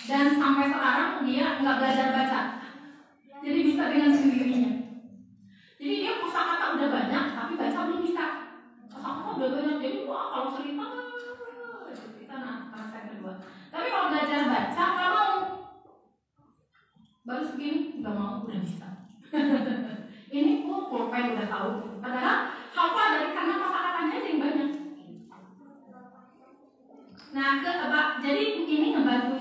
Dan sampai sekarang dia nggak belajar baca. Jadi bisa dengan sendirinya. Jadi dia kosakata udah banyak, tapi baca belum bisa. Kosakata udah banyak, jadi wah kalau cerita anak saya kedua. Tapi kalau belajar baca nggak mau. Baru segini nggak mau, udah bisa. Ini pulpen udah tahu. Padahal hafal dari karena kosakatanya aja yang banyak. Nah, jadi ini ngebantu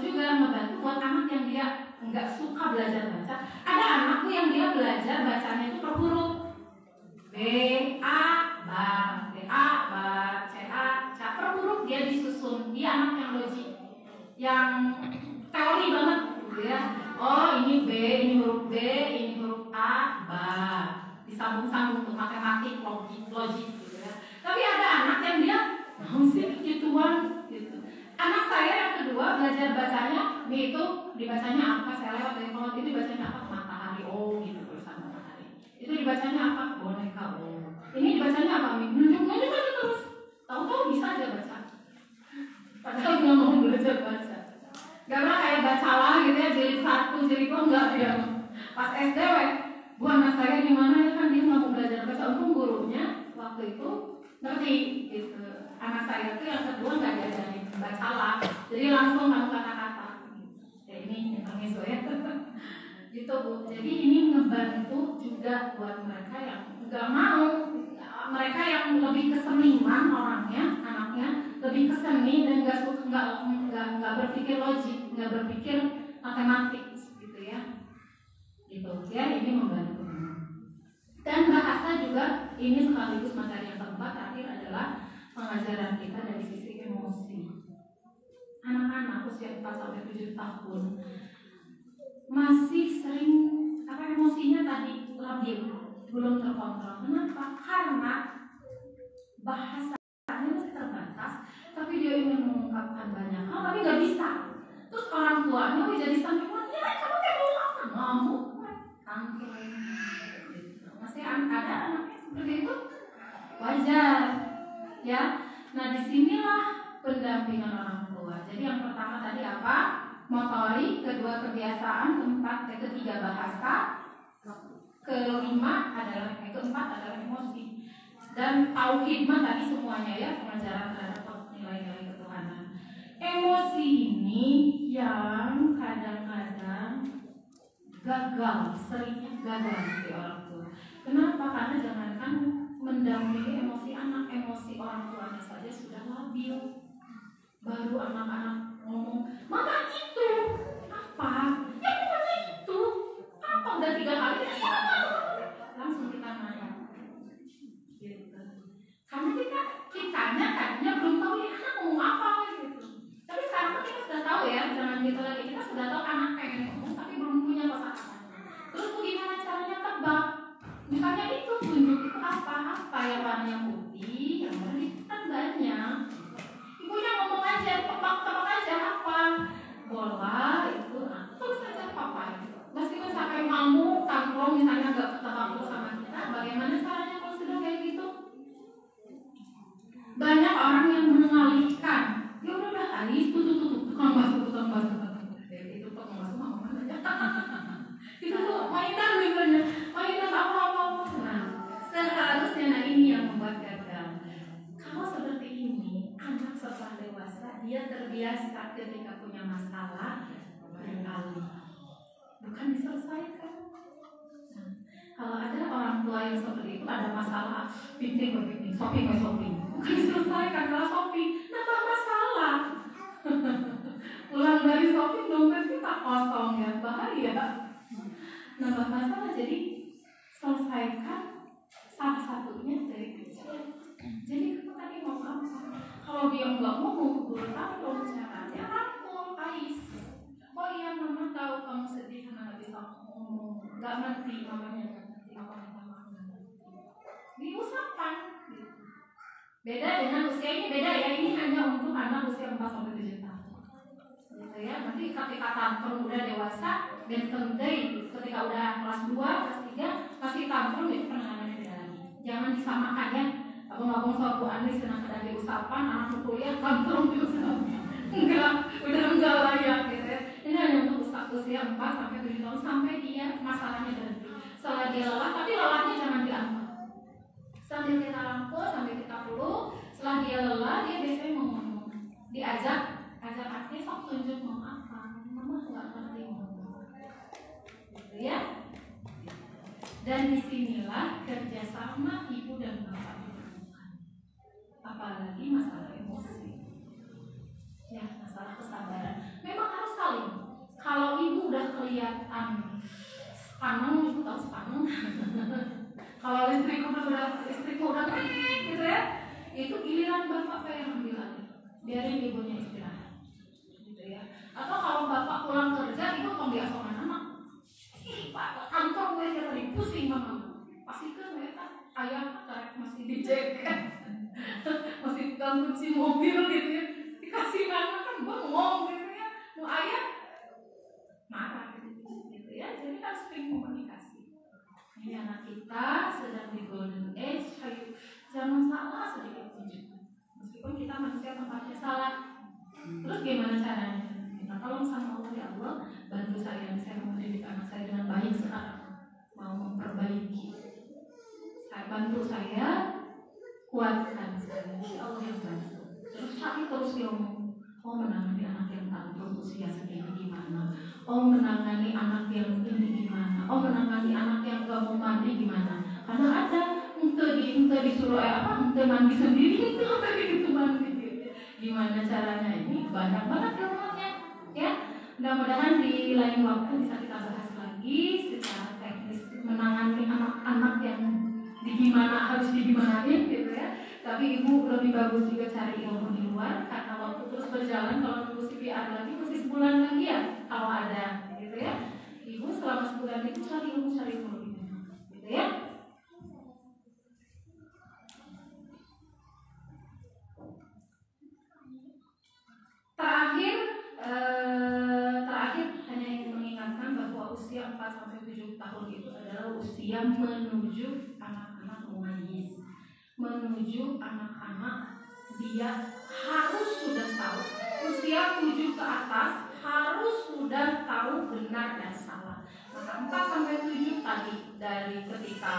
buat anak yang dia nggak suka belajar baca. Ada anakku yang dia belajar bacanya itu per huruf. B A ba, B A ba, C A C per huruf dia disusun. Dia anak yang logik, yang teori banget, gitu ya. Oh ini B, ini huruf B, ini huruf A, ba, disambung-sambung untuk matematik, logik, gitu ya. Tapi ada anak yang dia sih gituan, gitu. Anak saya yang kedua belajar bacanya, nih itu dibacanya apa? Saya lewat dari kolom itu dibacanya apa? Matahari, oh gitu tulisan matahari. Itu dibacanya apa? Boneka, oh. Ini dibacanya apa? Nunjuk aja terus. Tahu-tahu bisa aja baca. Padahal nggak mau belajar baca. Gak pernah kayak bacalah gitu ya, jilid 1, jilid 2 enggak dia. Pas SD bu anak saya gimana ya kan dia nggak mau belajar baca. Untung gurunya waktu itu ngerti gitu. Anak saya tuh yang kedua nggak diajarin bacalah, jadi langsung tahu kata-kata. Ya ini intermezzo ya. Gitu bu. Jadi ini ngebantu juga buat mereka yang nggak mau, mereka yang lebih kesenian orangnya, anaknya lebih ke seni dan nggak berpikir logik, nggak berpikir matematik, gitu ya. Gitu ya, ini membantu. Dan bahasa juga ini sekaligus materi yang keempat terakhir adalah pengajaran kita dari sisi emosi. Anak-anak usia 4 sampai 7 tahun masih sering emosinya tadi labil, belum terkontrol. Kenapa? Karena bahasanya masih terbatas, tapi dia ingin mengungkapkan banyak hal tapi nggak bisa. Terus orang tuanya jadi sampai ya kamu kayak mau apa? Ngamuk, tangkil. Masih ada anaknya seperti itu, wajar, ya. Nah disinilah pendampingan orang tua. Jadi yang pertama tadi apa? Motorik, kedua kebiasaan, ketiga bahasa, keempat adalah emosi. Dan tauhid tadi semuanya ya, pengajaran terhadap nilai-nilai ketuhanan. Emosi ini yang kadang-kadang seringnya gagal di orang tua. Kenapa? Karena jangankan mendampingi emosi anak, emosi orang tuanya saja sudah labil. anak-anak ngomong, mama itu apa? Ya pokoknya itu apa? Udah 3 kali ya, langsung kita marah gitu. Karena kitanya tadinya belum tahu ya anak ngomong apa gitu. Tapi sekarang kan kita sudah tahu ya, jangan gitu lagi, kita sudah tahu anak pengen ngomong tapi belum punya kosakata. Terus bagaimana caranya tebak? Misalnya itu tunjuk itu apa yang warnanya putih, yang warna tandanya. Ibunya ngomong aja, tebak aja apa? Bola itu, terus aja papa. Meskipun sampai mau tangkrong misalnya nggak ketebak sama kita, bagaimana caranya kalau sudah kayak gitu? Banyak orang yang mengalihkan. Ya udah Ais tuh tukang bakso. Itu tukang bakso mau mana aja. Itu tuh mainan misalnya, mainan apa. Nah, seharusnya ini yang membuat gagal. Kalau seperti ini, anak setelah dewasa dia terbiasa ketika punya masalah beralih, bukan diselesaikan. Nah, kalau ada orang tua yang seperti itu, ada masalah, shopping, bukan diselesaikan, malah shopping, nambah masalah. Pulang dari shopping dompet kita kosong ya, bahaya. Nambah masalah, jadi selesaikan salah satunya dari kecil. Jadi kita tadi mau apa? Kalau dia nggak mau guru tahu caranya rangkul Ais. Oh iya mama tahu kamu sedih karena nggak bisa ngomong, nggak ngerti mamanya nggak ngerti apa diusahakan. Beda dengan usia ini, beda ya, ini hanya untuk anak usia 4-7 tahun. Gitu ya, nanti ketika tantrum udah dewasa dan ketika udah kelas 2, kelas 3 masih tantrum, itu penanganannya beda lagi. Jangan disamakan ya. Abang-abang soal Bu Andri senang ada diusapan, anak kuliah tantrum diusapan. Udah enggak layak gitu ya. Ini hanya untuk usia 4-7 tahun sampai dia masalahnya berhenti. Setelah dia lelah, tapi lelahnya jangan diangkat. Sambil kita rangkul, sambil kita peluk. Setelah dia lelah, dia biasanya mau ngomong. Diajak artinya sok tunjuk mau apa. Mama nggak ngerti ngomong. Gitu ya. Dan disinilah kerjasama ibu dan bapak diperlukan. Apalagi masalah emosi. Ya, masalah kesabaran. Memang harus saling. Kalau ibu udah kelihatan sepaneng, ibu tahu sepaneng. Kalau istriku udah kering gitu ya, itu giliran bapak kayak yang ambil alih. Biarin ibunya istirahat. Gitu ya. Atau kalau bapak pulang kerja, ibu kok biasa anak. Ih, Pak, kantor gue aja tadi pusing mama. Pasti kan mereka ayah tarik masih dijaga. Masih pegang kunci mobil gitu ya. Dikasih anak kan bengong gitu ya. Mau ayah marah gitu ya. Jadi harus sering komunikasi. Ini anak kita sedang di golden age, jangan salah sedikit tunjuk. Meskipun kita manusia tempatnya salah. Terus gimana caranya? Kita tolong sama Allah, ya Allah, bantu saya mau mendidik anak saya dengan baik sekarang. Mau memperbaiki. Bantu saya, kuatkan saya. Ya Allah yang bantu. Terus kami terus ngomong, oh menangani anak yang tantrum usia segini gimana? Oh menangani anak yang ini gimana? Oh menangani anak yang gak mau mandi gimana? Karena ada ente disuruh ente mandi sendiri, itu gitu mandi. Gimana caranya ini? Banyak banget ilmunya, ya. Mudah-mudahan di lain waktu bisa kita bahas lagi secara teknis menangani anak-anak yang harus digimanain gitu ya. Tapi ibu lebih bagus juga cari ilmu di luar karena waktu terus berjalan. Kalau nunggu CPR lagi masih sebulan lagi ya kalau ada gitu ya. Ibu selama sebulan itu cari ilmu gitu ya. Terakhir hanya ingin mengingatkan bahwa usia 4-7 tahun itu adalah usia menuju anak-anak mumayyiz, menuju anak-anak dia harus sudah tahu. Usia 7 ke atas harus sudah tahu benar dan salah. Maka 4-7 tadi dari ketika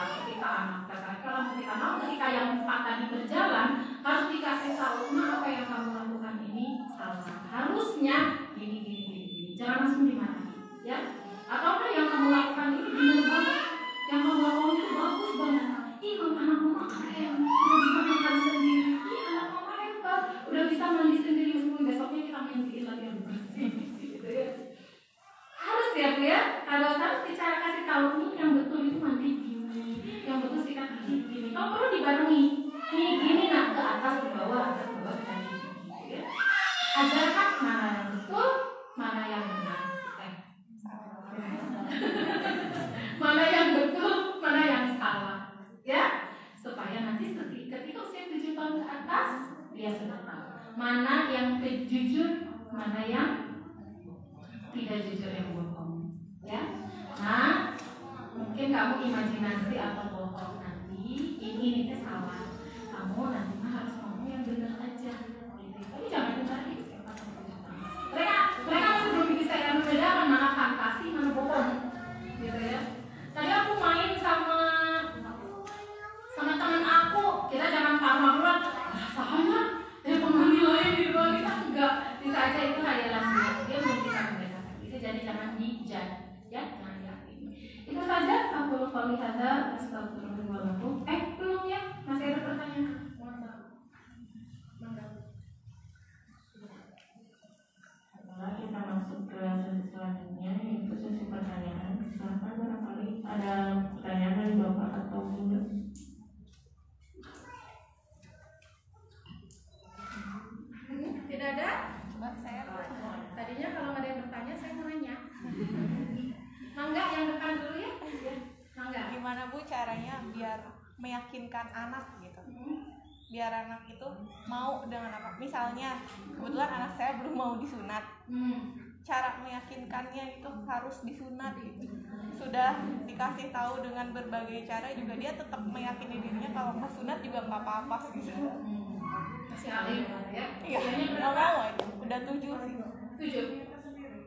anak ketika yang 4 tadi berjalan harus dikasih tahu, apa yang kamu lakukan ini salah. Harusnya gini. Jangan langsung dimarahi, ya. Atau yang kamu lakukan ini benar banget. Yang kamu lakukan itu bagus banget. Ih, anak mama keren. Udah bisa makan sendiri. Ih, anak mama hebat. Udah bisa mandi sendiri meskipun besoknya kita ajarkan mana yang betul, mana yang benar. Mana yang betul, mana yang salah, ya, supaya nanti ketika usia 7 tahun ke atas dia sudah tahu mana yang jujur, mana yang tidak jujur, yang bohong, ya. Nah, mungkin kamu imajinasi atau bohong nanti ini salah, kamu nanti mah harus ngomong yang benar aja, tapi jangan dicari siapa mereka masih belum bisa membedakan mana fantasi, mana bohong, gitu ya. Tadi aku main sama teman aku, kita jangan parah-parah, sama ya penghuni lain di luar kita enggak, bisa aja itu hayalan dia belum bisa membedakan itu, jadi jangan dijat, ya, jangan yakin. Itu saja aku lupa lihat astagfirullahaladzim. Belum ya, masih ada pertanyaan? Setelah kita masuk ke sesi selanjutnya yaitu sesi pertanyaan. Silahkan barangkali ada pertanyaan dari Bapak atau Bunda. Tidak ada? Saya tadinya kalau ada yang bertanya saya mau nanya. Mangga yang depan dulu ya. Mangga. Gimana Bu caranya biar meyakinkan anak gitu? Biar anak itu mau dengan apa? Misalnya kebetulan anak saya belum mau disunat. Cara meyakinkannya itu harus disunat gitu. Sudah dikasih tahu dengan berbagai cara juga dia tetap meyakini dirinya kalau nggak sunat juga nggak apa-apa gitu. Masih alim ya? Iya, nggak mau aja. Udah 7 sih. 7?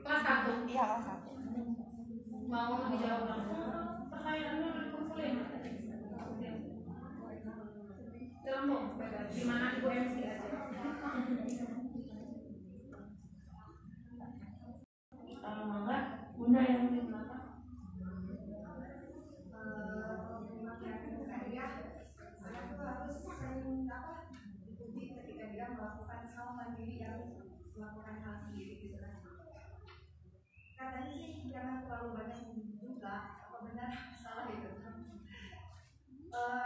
Kelas 1? Iya, kelas 1. Mau dijawab pertanyaannya dari konsulen. Dalam di mana Ibu MC aja. Kalau enggak, Bunda yang di belakang. Ketika dia melakukan hal mandiri yang melakukan hal sendiri gitu kan. Katanya sih jangan terlalu banyak juga, apa benar salah itu.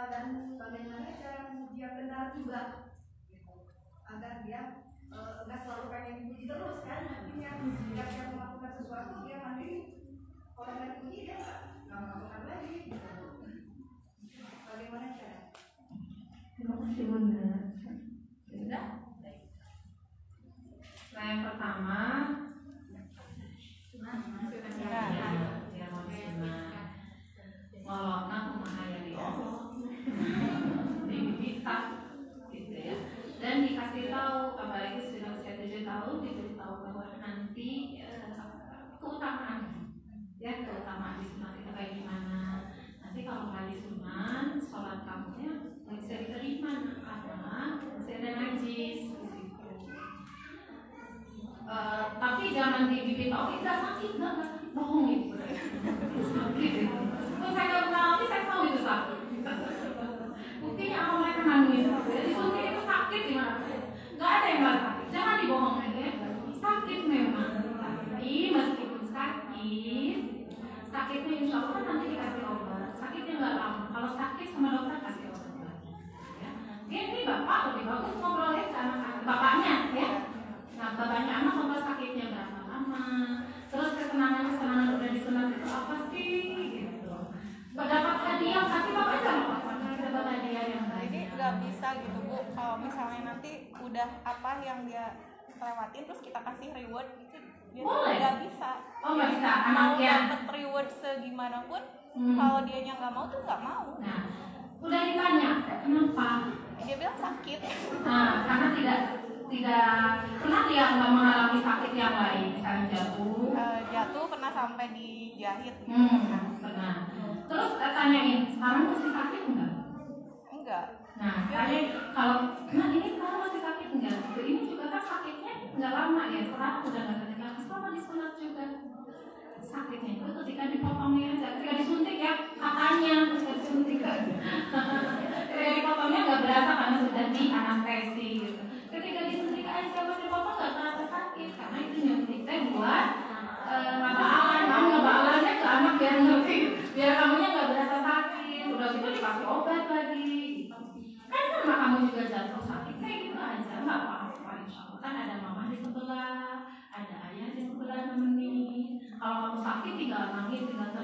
Dan bagaimana cara dia benar juga, gitu. Agar dia nggak selalu pengen dipuji terus kan, artinya jika dia melakukan sesuatu dia mandiri, kalau nggak dipuji dia nggak melakukan lagi. Gitu. Bagaimana cara? Terima kasih Bunda. Sudah? Nah, yang pertama Walakna kumahaya di Allah dibibita gitu ya, dan dikasih tahu, apalagi sudah usia 7 tahun diberitahu bahwa nanti keutamaan ya, keutamaan disunat itu kayak gimana. Nanti kalau nggak disunat sholat kamunya nggak bisa diterima karena masih ada najis gitu. Tapi jangan dibibit, oh tidak sakit, nggak sakit, bohong itu sakit itu. Kalau saya nggak mengalami, saya tahu itu sakit. Buktinya apa, mereka nangis. Jadi suntik itu sakit di mana? Nggak ada yang nggak sakit. Jangan dibohongin ya. Sakit memang. Tapi meskipun sakitnya insya Allah kan nanti dikasih obat. Sakitnya nggak lama. Kalau sakit sama dokter kasih obat lagi. Ya. Ini bapak lebih bagus ngobrol ya sama bapaknya ya. Nah, bapaknya anak ngobrol sakitnya berapa lama. Terus kesenangan udah disunat itu apa sih? Gitu. Dapat hadiah, tapi bapak jangan apa-apa. Dapat hadiah yang baik. Jadi nggak bisa gitu Bu, kalau misalnya nanti udah apa yang dia lewatin terus kita kasih reward gitu, dia nggak bisa. Oh nggak bisa, mau anaknya dapat reward segimanapun, kalau dianya nggak mau tuh nggak mau. Nah, udah ditanya kenapa? Dia bilang sakit. Nah, karena tidak pernah dia nggak mengalami sakit yang lain, misalnya jatuh pernah sampai dijahit. Pernah. Terus tanyain, sekarang masih sakit enggak? Enggak. Nah, tanya kalau ini sekarang masih sakit enggak? Ini juga kan sakitnya nggak lama ya, sekarang udah nggak ketika selama disunat juga sakitnya itu ketika dipotongnya aja, ketika disuntik ya katanya, ketika disuntik ketika dipotongnya nggak berasa karena sudah di anestesi gitu. Ketika disuntik aja pas dipotong nggak terasa sakit karena itu nyuntiknya buat ngabaalan, kamu ngabaalannya ke anak biar ngerti, biar kamunya nggak berasa sakit. Udah gitu dikasih obat lagi. Kan sama kamu juga jatuh sakit kayak gitu aja, nggak apa-apa insya Allah. Kan ada mama di sebelah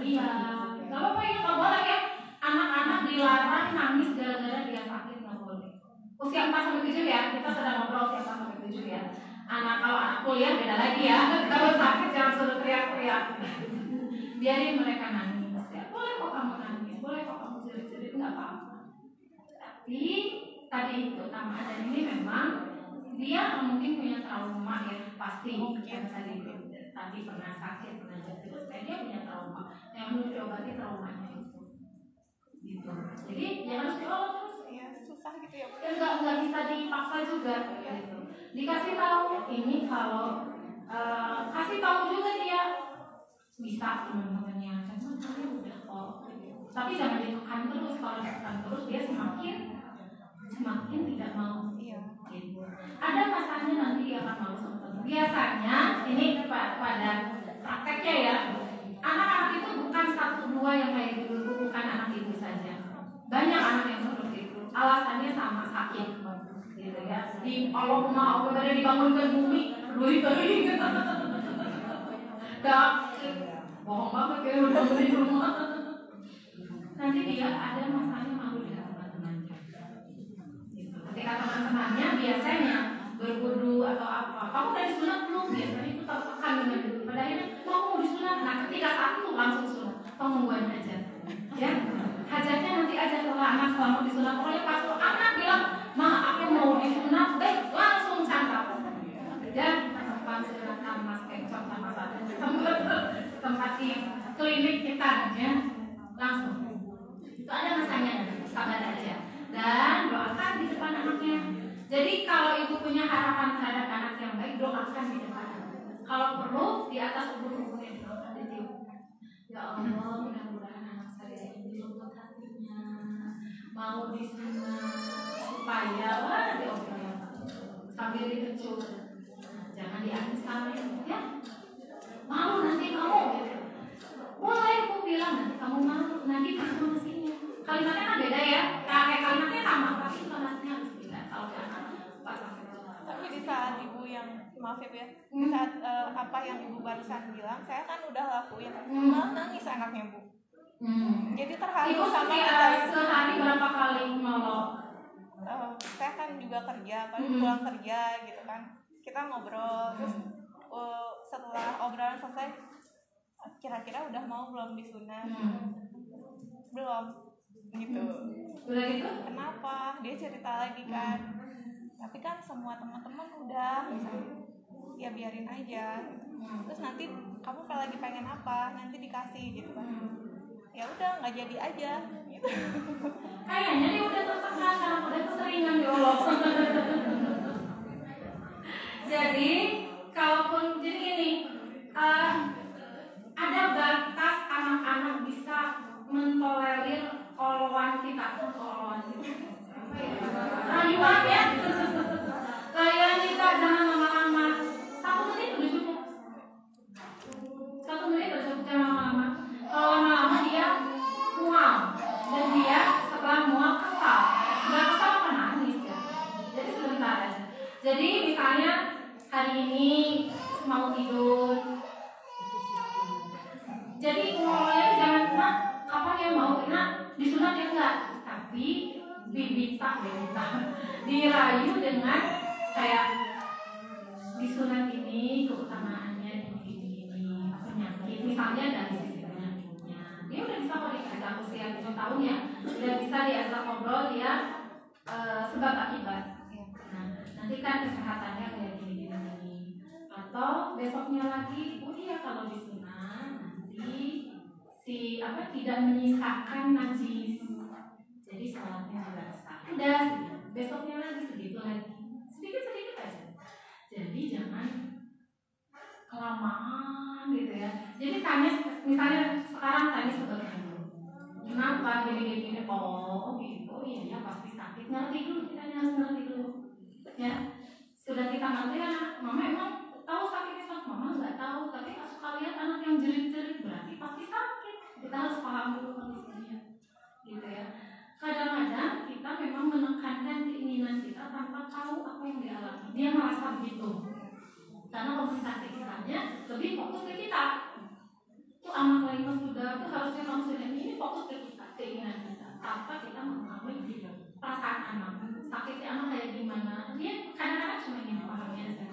dia. Gak apa-apa ya, gak boleh ya. Anak-anak dilarang nangis gara-gara dia sakit, nggak boleh. Usia 4-7 ya, kita sedang ngobrol usia 4-7 ya. Kalau anak kuliah beda lagi ya. Kalau sakit jangan suruh teriak-teriak. Biarin mereka nangis ya. Boleh kok kamu nangis, boleh kok kamu jerit-jerit, nggak apa-apa. Tapi tadi itu Tama dan ini memang dia mungkin punya trauma ya, pasti mungkin tadi pernah sakit, pernah jatuh, dia punya trauma yang harus diobati traumanya itu. Gitu. Jadi ya harus diolah terus ya, susah gitu ya. Nggak bisa dipaksa juga gitu. Dikasih tahu ini kalau kasih tahu juga dia bisa teman-temannya kan udah kok gitu. Tapi jangan ditekan terus, kalau ditekan terus dia semakin tidak mau gitu. Ada masanya nanti dia akan malu sama teman. Biasanya ini pada prakteknya ya, anak-anak itu bukan 1-2 yang kayak dulu, bukan anak ibu saja. Banyak anak yang seperti itu. Alasannya sama, sakit gitu ya. Di Allah dibangunkan bumi, beli gak bohong banget kayak udah beli rumah. Nanti dia ada masanya malu dengan teman-temannya gitu. Ketika teman-temannya biasanya berwudu atau apa, kamu udah disunat belum? Biasanya itu tertekan dengan itu. Pada akhirnya mau disunat. Nah ketika saat itu langsung sunat, tungguan aja ya. Hajatnya nanti aja setelah anak selama disunat. Pokoknya pas anak bilang aku mau disunat, langsung santap ya. Tempat silakan mas kencok sama satu tempat di klinik kita ya, langsung itu ada masanya, sabar aja dan doakan di depan anaknya. Jadi kalau ibu punya harapan terhadap anak yang baik, doakan di depan anak. Kalau perlu di atas ubun-ubun yang doakan ditiup. Ya Allah, mudah-mudahan anak saya ini lembut hatinya, mau disunat supaya diobrolin sambil dikecup. Jangan diangin sekali ya. Mau nanti kamu gitu. Boleh aku bilang nanti kamu mau, nanti kamu sini. Kalimatnya kan beda ya. Kalimatnya sama tapi intonasinya harus beda. Kalau tapi di saat ibu yang maaf ya, di saat apa yang ibu barusan bilang, saya kan udah lakuin, malah nangis anaknya bu. Jadi terharu sama kita. Sehari berapa kali nolok? Saya kan juga kerja, kan pulang kerja gitu kan. Kita ngobrol, terus setelah obrolan selesai, kira-kira udah mau belum disunat? Belum gitu. Udah gitu? Kenapa? Dia cerita lagi kan. Tapi kan semua teman-teman udah, misalnya, ya biarin aja. Terus nanti kamu kalau lagi pengen apa, nanti dikasih gitu kan. Ya udah, nggak jadi aja gitu. Kayaknya dia udah tertekan, udah keseringan diolok. Jadi kalaupun jadi gini, ada batas anak-anak bisa mentolerir oloan kita. Rayuan ya, rayuan kita jangan lama-lama. 1 menit udah cukup. 1 menit udah cukup, jangan lama-lama. Kalau lama-lama dia mual dan dia setelah mual kesal. Nggak kesal apa nangis ya. Jadi sebentar aja. Jadi misalnya hari ini mau tidur, jadi ngomongnya jangan nak kapan yang mau nak disunat ya enggak, tapi bibita dirayu dengan kayak disunat ini keutamaannya ini penyakit misalnya dari sisi penyakitnya dia udah bisa kok diajak usia 7 tahun ya, udah bisa diajak ngobrol dia sebab akibat. Nah nanti kan kesehatannya kayak gini atau besoknya lagi iya kalau disunat nanti tidak menyisakan najis, jadi sholatnya juga sah. Udah besoknya lagi segitu lagi, sedikit aja. Jadi jangan kelamaan gitu ya. Jadi tanya misalnya sekarang tanya sebagai dulu, kenapa gini oh gitu iya pasti sakit, ngerti dulu, kita harus ngerti dulu ya. Sudah kita ngerti kan, mama emang tahu sakitnya kan? Mama nggak tahu, tapi pas kalian anak yang jerit-jerit berarti pasti sakit. Kita harus paham dulu kondisinya, gitu ya. Kadang-kadang kita memang menekankan keinginan kita tanpa tahu apa yang dialami. Dia merasa begitu, karena komunikasi kitanya lebih fokus ke kita. Tuh anak lain sudah itu harusnya maksudnya ini fokus ke kita, keinginan kita, tanpa kita memahami perasaan anak, sakitnya anak kayak gimana. Dia kadang-kadang cuma ingin pahami aja.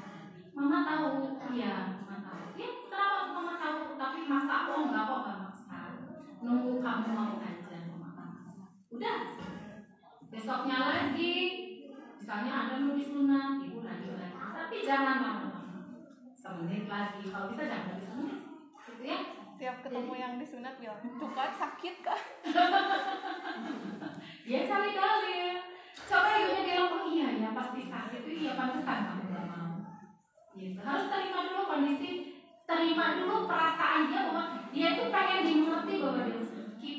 Mama tahu, iya, mama tahu. Ya, kenapa mama tahu? Tapi masa aku enggak kok, enggak maksa. Nunggu kamu mau aja, mama tahu. Udah. Besoknya lagi, misalnya Anda mau disunat, ibu lagi. Tapi jangan lama-lama. Semenit lagi, kalau bisa jangan lebih semenit. Gitu ya. Tiap ketemu yang disunat bilang, tuh kan sakit kah? Dia cari dalil. Coba ibunya bilang, oh iya ya pasti sakit, itu iya pantesan kamu gak mau. Gitu. Harus terima dulu kondisi, terima dulu perasaan dia bahwa dia itu pengen dimengerti bahwa dia sakit.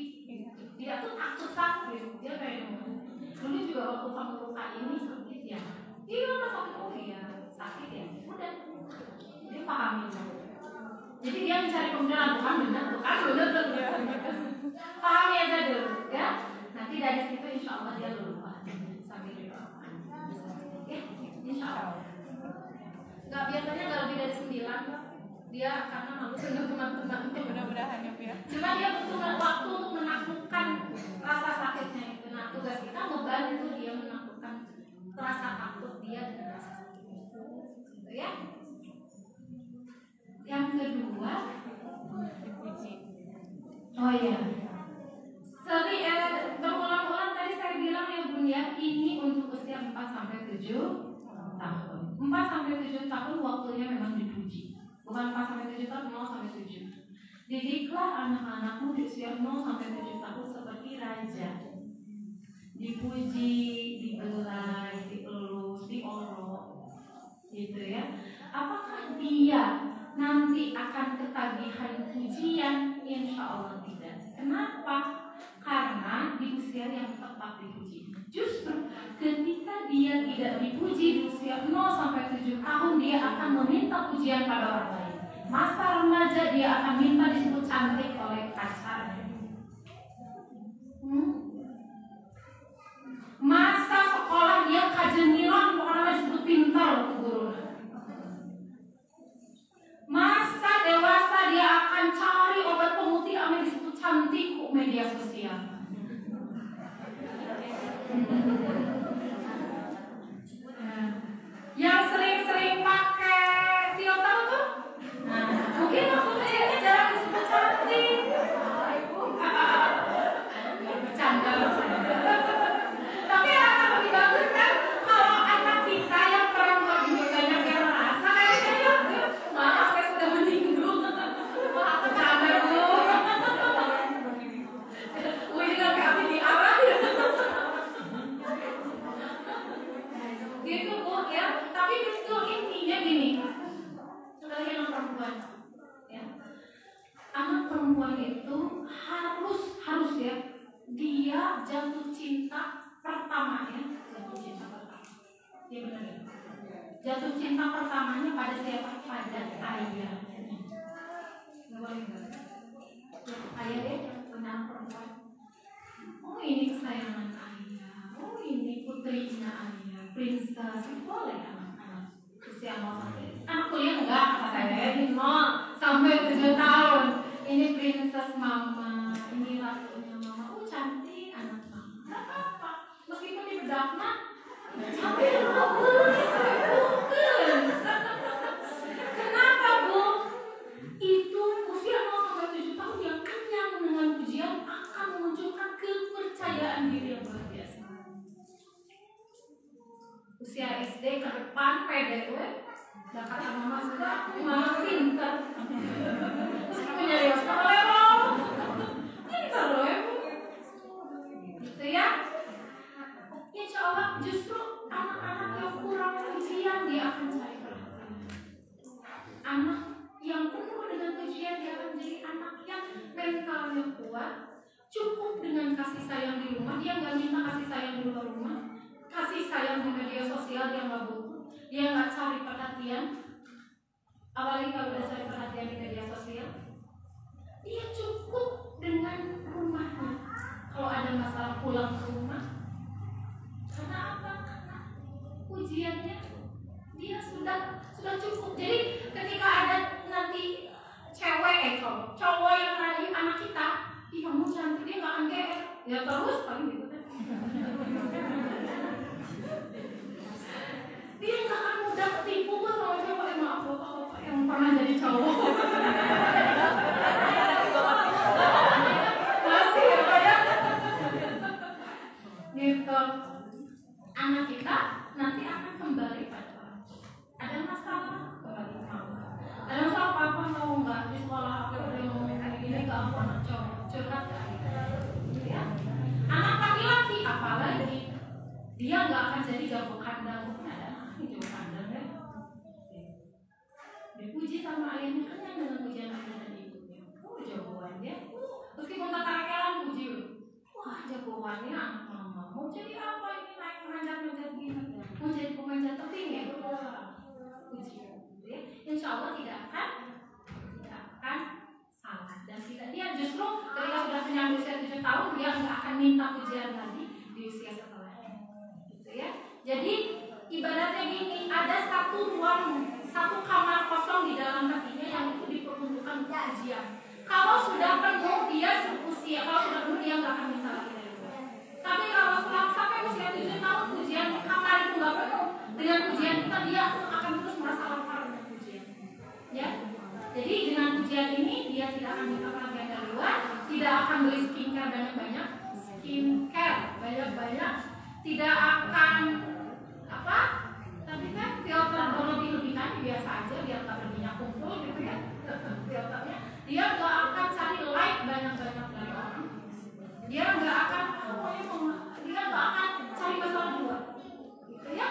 Dia tuh takut sakit, dia pengen dimengerti. Dulu juga waktu kamu luka ini sakit ya. Iya sakit, oh iya sakit ya. Udah, dia pahami. Jadi dia mencari kebenaran, Tuhan benar tuh. Pahami aja dulu ya. Nanti dari situ insya Allah dia lupa sambil didoakan. Ya, insya Allah. Nggak biasanya nggak lebih dari 9 kok. Dia karena malu dengan teman-teman. Mudah-mudahan ya. Cuma dia butuh waktu untuk menaklukkan rasa sakitnya itu. Nah tugas kita membantu dia menaklukkan rasa takut dia dan rasa sakit itu. Gitu ya. Yang kedua, oh iya. Berulang-ulang tadi saya bilang ya Bun ya, ini untuk usia 4 sampai 7 tahun. 4 sampai 7 tahun waktunya memang dipuji. Bukan 4 sampai 7 tahun, 0 sampai 7. Didiklah anak-anakmu di usia 0 sampai 7 tahun seperti raja. Dipuji, dibelai, dielus, diolok. Gitu ya. Apakah dia nanti akan ketagihan pujian? Insya Allah tidak. Kenapa? Karena di usia yang tepat dipuji. Justru ketika dia tidak dipuji di usia 0 sampai 7 tahun, dia akan meminta pujian pada orang lain. Masa remaja dia akan minta disebut cantik oleh pacarnya. Masa sekolah dia kajeniran, pokoknya disebut pintar untuk guru. Masa dewasa dia akan cari obat pemutih amin disebut cantik kok media sosial. Yang sering-sering pakai filter tuh, mungkin waktu kecilnya jarang disebut cantik. Bercanda. Tapi akan lebih bagus kan kalau anak kita yang perempuan juga banyak yang merasa kayaknya maaf saya sudah meninggal. Wah bercanda Bu. Wih kami diarah ya. Gitu Bu ya. Tapi itu intinya gini. Kalian yang perempuan ya. Anak perempuan itu harus ya, dia jatuh cinta pertamanya, dia benar ya? Jatuh cinta pertamanya pada siapa? Pada ayah. Ayah deh, anak perempuan. Oh ini kesayangan ayah. Oh ini putrinya ayah, princess. Boleh anak-anak usia 0 sampai. Anak kuliah enggak, kata saya ini 0 sampai 7 tahun. Ini princess mama, ini ratunya mama. Oh cantik anak mama. Gak apa-apa. Meskipun di bedak mah, tapi kenapa Bu? Itu usia 0 sampai 7 tahun yang kenyang dengan pujian akan memunculkan kepercayaan diri yang luar biasa. Usia SD ke depan pede gue. Udah kata mama sudah, mama pintar. Terus punya dia sekolah pintar loh ya Bu. Gitu ya. Insya Allah justru anak-anak yang kurang pujian dia akan cari perhatian. Anak yang penuh dengan pujian dia akan jadi anak yang mentalnya kuat. Cukup dengan kasih sayang di rumah, dia nggak minta kasih sayang di luar rumah. Kasih sayang di media sosial dia nggak butuh. Dia nggak cari perhatian. Apalagi kalau udah cari perhatian di media sosial, dia cukup dengan rumahnya. Kalau ada masalah pulang ke rumah, karena apa? Karena pujiannya dia sudah cukup. Jadi ketika ada nanti cowok yang Dia nggak akan mudah ketipu kan kalau dia pakai maaf bapak-bapak yang pernah jadi cowok. Masih ya Pak ya. Gitu. Anak kita nanti akan kembali pada orang tua. Ada masalah kembali ke mama. Ada masalah papa mau nggak di sekolah aku udah ngomong ini ke aku anak cowok curhat ya. Anak laki-laki apalagi dia nggak akan jadi jago kandang. Jago kandang ya. Dipuji sama ayahnya kenyang dengan pujian ayah dan ibunya. Oh jagoan dia. Meskipun tak kakelan puji. Wah jagoannya anak mama. Mau jadi apa ini naik menanjak gini? Mau jadi pemanjat tebing ya? Puji. Ya. Insya Allah tidak akan salah dan tidak dia justru ketika sudah menyambut usia 7 tahun dia nggak akan minta pujian lagi di usia setelahnya. Gitu ya. Jadi ibaratnya gini, ada satu ruang, satu kamar kosong di dalam hatinya yang itu diperuntukkan untuk pujian. Kalau sudah penuh dia seusia, kalau sudah penuh dia nggak akan minta lagi dari Tuhan. Tapi kalau sampai usia 7 tahun pujian kamar itu nggak penuh dengan pujian kita, dia akan terus merasa lapar dengan pujian. Ya, jadi dengan pujian ini dia tidak akan minta perhatian dari luar, tidak akan beli skincare banyak-banyak, tidak akan apa? Tapi kan filter berlebih-lebihan biasa aja biar tak berminyak kumpul gitu ya. Filternya dia nggak akan cari like banyak-banyak dari orang. Dia nggak akan dia nggak akan cari masalah dua, gitu ya.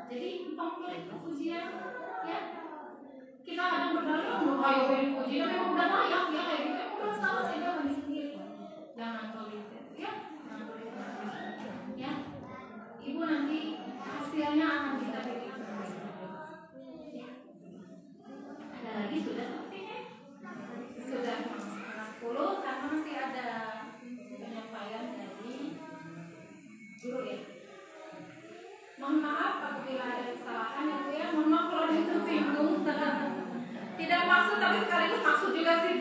Jadi pemilik pujian ya. Kita kadang berdalih ayo beri puji, tapi udah layak ya kayak gitu. Udah salah saja bagi sendiri. Jangan pelit ya. Ya. Ibu nanti hasilnya akan kita berikan. Ya. Ada lagi sudah sepertinya. Sudah 10 karena masih ada penyampaian dari guru ya. Mohon maaf apabila ada kesalahan ya Bu ya. Mohon maaf kalau ada tersinggung. Tidak maksud tapi sekaligus maksud juga sih.